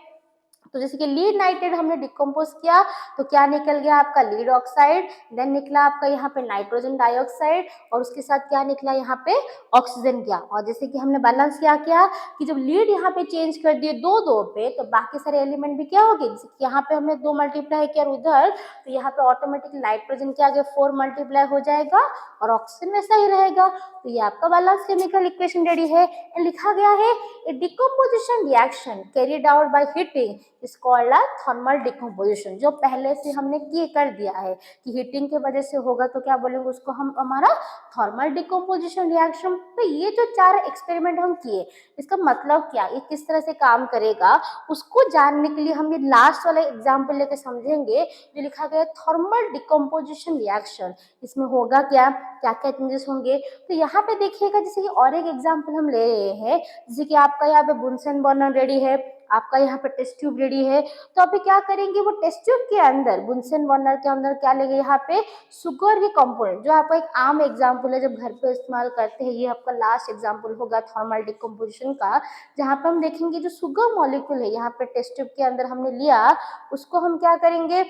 तो जैसे कि लीड नाइट्रेट हमने डिकम्पोज किया तो क्या निकल गया आपका लीड ऑक्साइड, देन निकला आपका यहाँ पे नाइट्रोजन डाइऑक्साइड और उसके साथ क्या निकला यहाँ पे ऑक्सीजन गया। और जैसे कि हमने बैलेंस क्या किया कि जब लीड यहाँ पे चेंज कर दिए 2-2 पे तो बाकी सारे एलिमेंट भी क्या हो गए, जैसे कि यहाँ पे हमने 2 मल्टीप्लाई किया उधर, तो यहाँ पे ऑटोमेटिक नाइट्रोजन क्या गया 4 मल्टीप्लाई हो जाएगा और ऑक्सीजन वैसा ही रहेगा। तो ये आपका बैलेंस केमिकल इक्वेशन रेडी है। लिखा गया है a decomposition reaction carried out by heating is called a thermal decomposition. जो पहले से हमने ये कर दिया है कि हीटिंग के वजह से होगा तो क्या बोलेंगे उसको हम, हमारा थर्मल डिकम्पोजिशन रिएक्शन। तो ये जो 4 एक्सपेरिमेंट हम किए इसका मतलब क्या, ये किस तरह से काम करेगा उसको जानने के लिए हम ये लास्ट वाला एग्जाम्पल लेके समझेंगे जो लिखा गया थर्मल डिकम्पोजिशन रिएक्शन। इसमें होगा क्या क्या क्या चेंजेस होंगे, तो यहाँ पे देखिएगा जैसे कि और एक एग्जाम्पल हम ले रहे हैं, जैसे कि आपका यहाँ पे बुनसन बर्नर रेडी है, आपका यहाँ पे टेस्ट ट्यूब रेडी है, तो अभी क्या करेंगे वो टेस्ट ट्यूब के अंदर बुनसन बर्नर के अंदर क्या लेंगे यहाँ पे शुगर के कंपोनेंट, जो आपका एक आम एग्जाम्पल है जब घर पे इस्तेमाल करते हैं, ये आपका लास्ट एग्जाम्पल होगा थर्मल डिकम्पोजिशन का, जहाँ पे हम देखेंगे जो शुगर मॉलिक्यूल है यहाँ पे टेस्ट ट्यूब के अंदर हमने लिया उसको हम क्या करेंगे,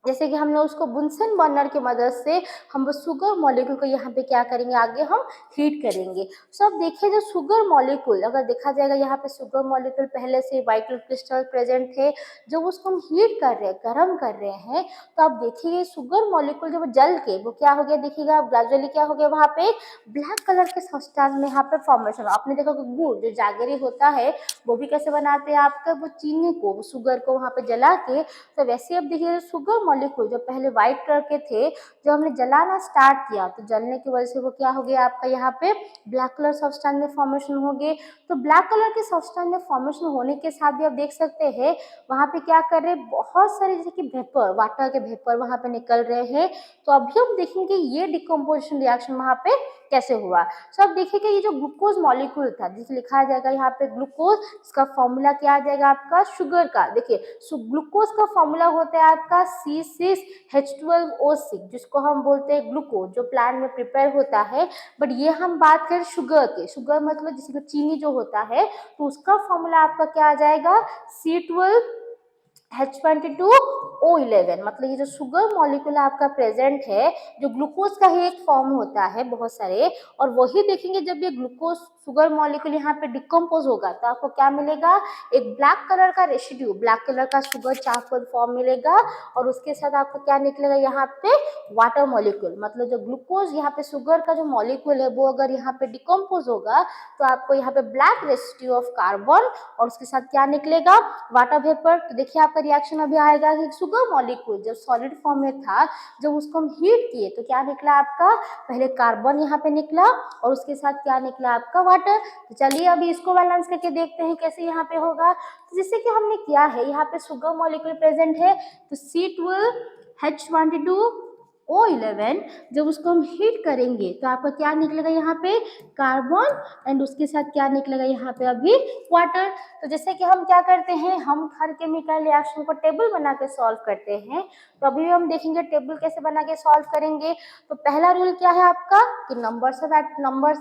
जैसे कि हमने उसको बुनसन बर्नर की मदद से हम वो शुगर मॉलिक्यूल को यहाँ पे क्या करेंगे आगे हम हीट करेंगे। सो अब देखिए जो शुगर मॉलिक्यूल अगर देखा जाएगा यहाँ पे शुगर मॉलिक्यूल पहले से वाइट क्रिस्टल प्रेजेंट थे, जब उसको हम हीट कर रहे हैं गर्म कर रहे हैं तो आप देखिए शुगर मॉलिक्यूल जब जल के वो क्या हो गया, देखिएगा ग्रेजुअली क्या हो गया वहाँ पे ब्लैक कलर के सब्सटेंस में यहाँ पे फॉर्मेशन। आपने देखा कि गुड़ जो जागरी होता है वो भी कैसे बनाते हैं आपका वो चीनी को वो शुगर को वहाँ पे जला के, तो वैसे अब देखिए शुगर मॉलिक्यूल जो पहले व्हाइट कलर के थे जब हमने जलाना स्टार्ट किया तो जलने की वजह से वो क्या हो गया आपका यहाँ पे ब्लैक कलर सब्सटेंस में फॉर्मेशन हो गए। तो ब्लैक कलर के सब्सटेंस में फॉर्मेशन होने के साथ भी आप देख सकते हैं वहाँ पे क्या कर रहे हैं बहुत सारे जैसे कि वेपर वाटर के वेपर वहाँ पे निकल रहे हैं। तो अभी हम देखेंगे ये डिकम्पोजिशन रिएक्शन वहाँ पे कैसे हुआ। सो अब देखिएगा ये जो ग्लूकोज मॉलिक्यूल था जिसे लिखा जाएगा यहाँ पे ग्लूकोज, इसका फॉर्मूला क्या आ जाएगा आपका शुगर का, देखिए ग्लूकोज का फॉर्मूला होता है आपका C6H12O6 जिसको हम बोलते हैं ग्लूकोज जो प्लांट में प्रिपेयर होता है। बट ये हम बात करें शुगर के, शुगर मतलब जैसे कि चीनी जो होता है तो उसका फॉर्मूला आपका क्या आ जाएगा C12H22O11, मतलब ये जो शुगर मॉलिक्यूल आपका प्रेजेंट है जो ग्लूकोज का ही एक फॉर्म होता है बहुत सारे, और वही देखेंगे जब ये ग्लूकोज शुगर मॉलिक्यूल यहाँ पे डिकम्पोज होगा तो आपको क्या मिलेगा एक ब्लैक कलर का रेसिड्यू, ब्लैक कलर का शुगर चार्कोल फॉर्म मिलेगा और उसके साथ आपको क्या निकलेगा यहाँ पे वाटर मॉलिक्यूल। मतलब जो ग्लूकोज यहाँ पे शुगर का जो मॉलिक्यूल है वो अगर यहाँ पे डिकम्पोज होगा तो आपको यहाँ पे ब्लैक रेसिड्यू ऑफ कार्बन और उसके साथ क्या निकलेगा वाटर वेपर। तो देखिए आपका आपका रिएक्शन अभी आएगा कि शुगर मॉलिक्यूल जब सॉलिड फॉर्म में था, जब उसको हम हीट किए तो क्या निकला आपका, पहले कार्बन यहाँ पे निकला और उसके साथ क्या निकला आपका वाटर। तो चलिए अभी इसको बैलेंस करके देखते हैं कैसे यहाँ पे होगा। तो जैसे कि हमने किया है यहाँ पे शुगर मॉलिक्यूल प्रेजेंट है, तो C12H22O11 जब उसको हम हीट करेंगे तो आपका क्या निकलेगा यहाँ पे, कार्बन, एंड उसके साथ क्या निकलेगा यहाँ पे अभी, वाटर। तो जैसे कि हम क्या करते हैं, हम हर केमिकल रिएक्शन को टेबल बना के सॉल्व करते हैं। तो अभी हम देखेंगे टेबल कैसे बना के सॉल्व करेंगे। तो पहला रूल क्या है आपका कि नंबर्स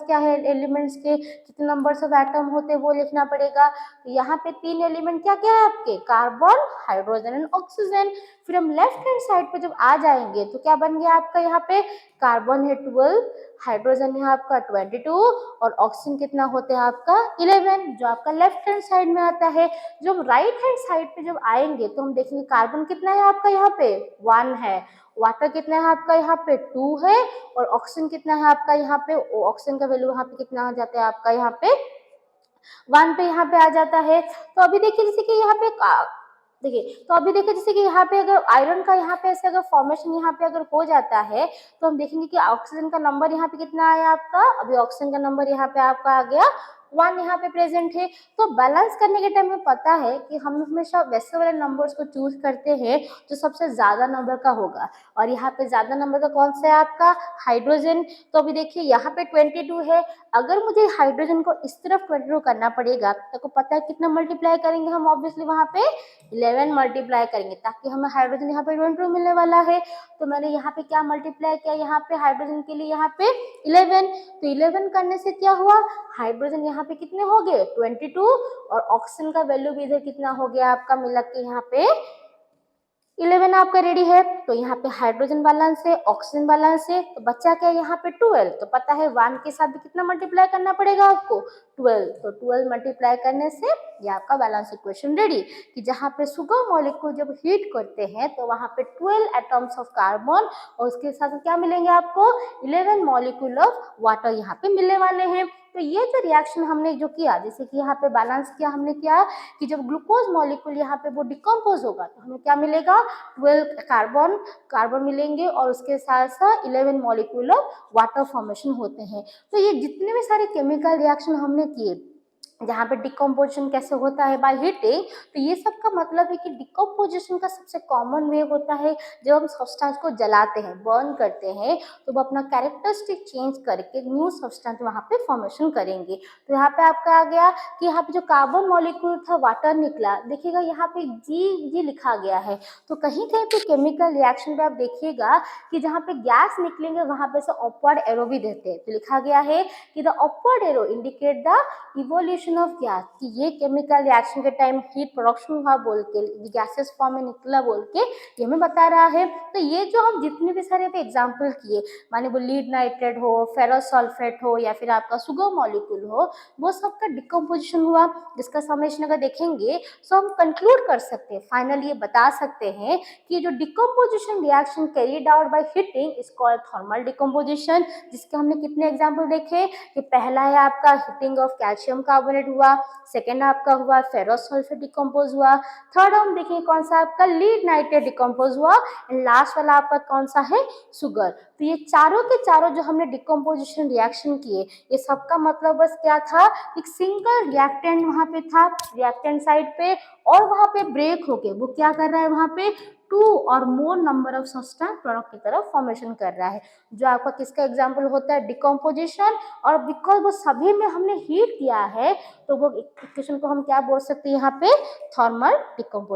क्या है एलिमेंट्स के, कितने नंबर्स ऑफ एटम होते हैं वो लिखना पड़ेगा। तो यहाँ पे 3 एलिमेंट क्या क्या है आपके, कार्बन, हाइड्रोजन एंड ऑक्सीजन। फिर हम लेफ्ट हैंड साइड पे जब आ जाएंगे तो क्या बन गया आपका यहाँ पे, कार्बन है 12, हाइड्रोजन है आपका 22 और ऑक्सीजन कितना होते हैं आपका 11, जो आपका लेफ्ट हैंड साइड में आता है। जब राइट हैंड साइड पे जब आएंगे तो हम देखेंगे कार्बन कितना है आपका यहाँ पे 1 है, वाटर कितना है आपका यहाँ पे 2 है और ऑक्सीजन कितना है आपका यहाँ पे, ऑक्सीजन का वैल्यू यहाँ पे कितना आ जाता है आपका यहाँ पे 1 पे यहाँ पे आ जाता है। तो अभी देखिए जैसे कि यहाँ पे तो अभी देखिए जैसे कि यहाँ पे अगर आयरन का यहाँ पे ऐसे अगर फॉर्मेशन यहाँ पे अगर हो जाता है तो हम देखेंगे कि ऑक्सीजन का नंबर यहाँ पे कितना आया आपका, अभी ऑक्सीजन का नंबर यहाँ पे आपका आ गया 1 यहाँ पे प्रेजेंट है। तो बैलेंस करने के टाइम में पता है कि हम हमेशा वैसे वाले नंबर्स को चूज करते हैं जो सबसे ज्यादा नंबर का होगा, और यहाँ पे ज्यादा नंबर का कौन सा है आपका, हाइड्रोजन। तो अभी देखिए यहाँ पे 22 है, अगर मुझे हाइड्रोजन को इस तरफ 22 करना पड़ेगा तो पता है कितना मल्टीप्लाई करेंगे हम, ऑब्वियसली वहाँ पे 11 मल्टीप्लाई करेंगे ताकि हमें हाइड्रोजन यहाँ पे 22 मिलने वाला है। तो मैंने यहाँ पे क्या मल्टीप्लाई किया, यहाँ पे हाइड्रोजन के लिए यहाँ पे 11, तो 11 करने से क्या हुआ, हाइड्रोजन यहाँ पे कितने हो गए 22 और ऑक्सीजन का वैल्यू भी इधर कितना हो गया आपका मिला के यहाँ पे 11 आपका रेडी है। तो यहाँ पे हाइड्रोजन बैलेंस है, ऑक्सीजन बैलेंस है, तो बच्चा क्या है यहाँ पे 12, तो पता है 1 के साथ भी कितना मल्टीप्लाई करना पड़ेगा आपको 12, तो 12 मल्टीप्लाई करने से ये आपका बैलेंस इक्वेशन रेडी, कि जहाँ पे शुगर मॉलिक्यूल जब हीट करते हैं तो वहाँ पे 12 एटम्स ऑफ कार्बन और उसके साथ क्या मिलेंगे आपको 11 मॉलिक्यूल ऑफ वाटर यहाँ पे मिलने वाले हैं। तो ये जो रिएक्शन हमने जो किया, जैसे कि यहाँ पे बैलेंस किया हमने क्या कि जब ग्लूकोज मॉलिक्यूल यहाँ पे वो डिकम्पोज होगा तो हमें क्या मिलेगा 12 कार्बन मिलेंगे और उसके साथ साथ 11 मॉलिक्यूल ऑफ वाटर फॉर्मेशन होते हैं। तो ये जितने भी सारे केमिकल रिएक्शन हमने किए जहाँ पे डिकम्पोजिशन कैसे होता है बाय हीटिंग, तो ये सब का मतलब है कि डिकम्पोजिशन का सबसे कॉमन वे होता है जब हम सब्सटेंस को जलाते हैं, बर्न करते हैं, तो वो अपना कैरेक्टरिस्टिक चेंज करके न्यू सब्सटेंस वहाँ पे फॉर्मेशन करेंगे। तो यहाँ पे आपका आ गया कि यहाँ पे जो कार्बन मॉलिक्यूल था वाटर निकला, देखिएगा यहाँ पे जी लिखा गया है। तो कहीं कहीं पे केमिकल रिएक्शन पे आप देखिएगा कि जहाँ पे गैस निकलेंगे वहाँ पे से अपवर्ड एरो भी देते हैं, तो लिखा गया है कि the upward arrow indicate the evolution of gas, कि ये केमिकल रिएक्शन के टाइम हीट प्रोडक्शन हुआ बोल के, गैसेस फॉर्म में निकला बोल के ये हमें बता रहा है। तो ये जो हम जितने भी सारे पे एग्जांपल किए, माने वो लीड नाइट्रेट हो, फेरस सल्फेट हो या फिर आपका शुगर मॉलिक्यूल हो, वो सबका डिकम्पोजिशन हुआ, जिसका समेशन अगर देखेंगे तो हम कंक्लूड कर सकते हैं, फाइनली ये बता सकते हैं कि जो decomposition reaction carried out by heating is called thermal decomposition, जिसके हमने कितने एग्जांपल देखे कि पहला है आपका हीटिंग ऑफ कैल्शियम कार्बोनेट हुआ, सेकेंड आपका हुआ फेरस सल्फेट डिकम्पोज हुआ, थर्ड हम देखिए कौन सा आपका लीड नाइट्रेट डिकम्पोज हुआ, एंड लास्ट वाला आपका कौन सा है शुगर। तो ये चारों के चारों जो हमने डिकम्पोजिशन रिएक्शन किए, ये सबका मतलब बस क्या था, एक सिंगल रिएक्टेंट वहां पे था रिएक्टेंट साइड पे, और वहां पे ब्रेक होके वो क्या कर रहा है वहां पे 2 और मोर नंबर ऑफ सब्सटेंस प्रोडक्ट की तरफ फॉर्मेशन कर रहा है, जो आपका किसका एग्जांपल होता है डिकम्पोजिशन। और बिकॉज वो सभी में हमने हीट किया है तो वो इक्वेशन को हम क्या बोल सकते हैं यहाँ पे थर्मल डिकम्पोजिशन।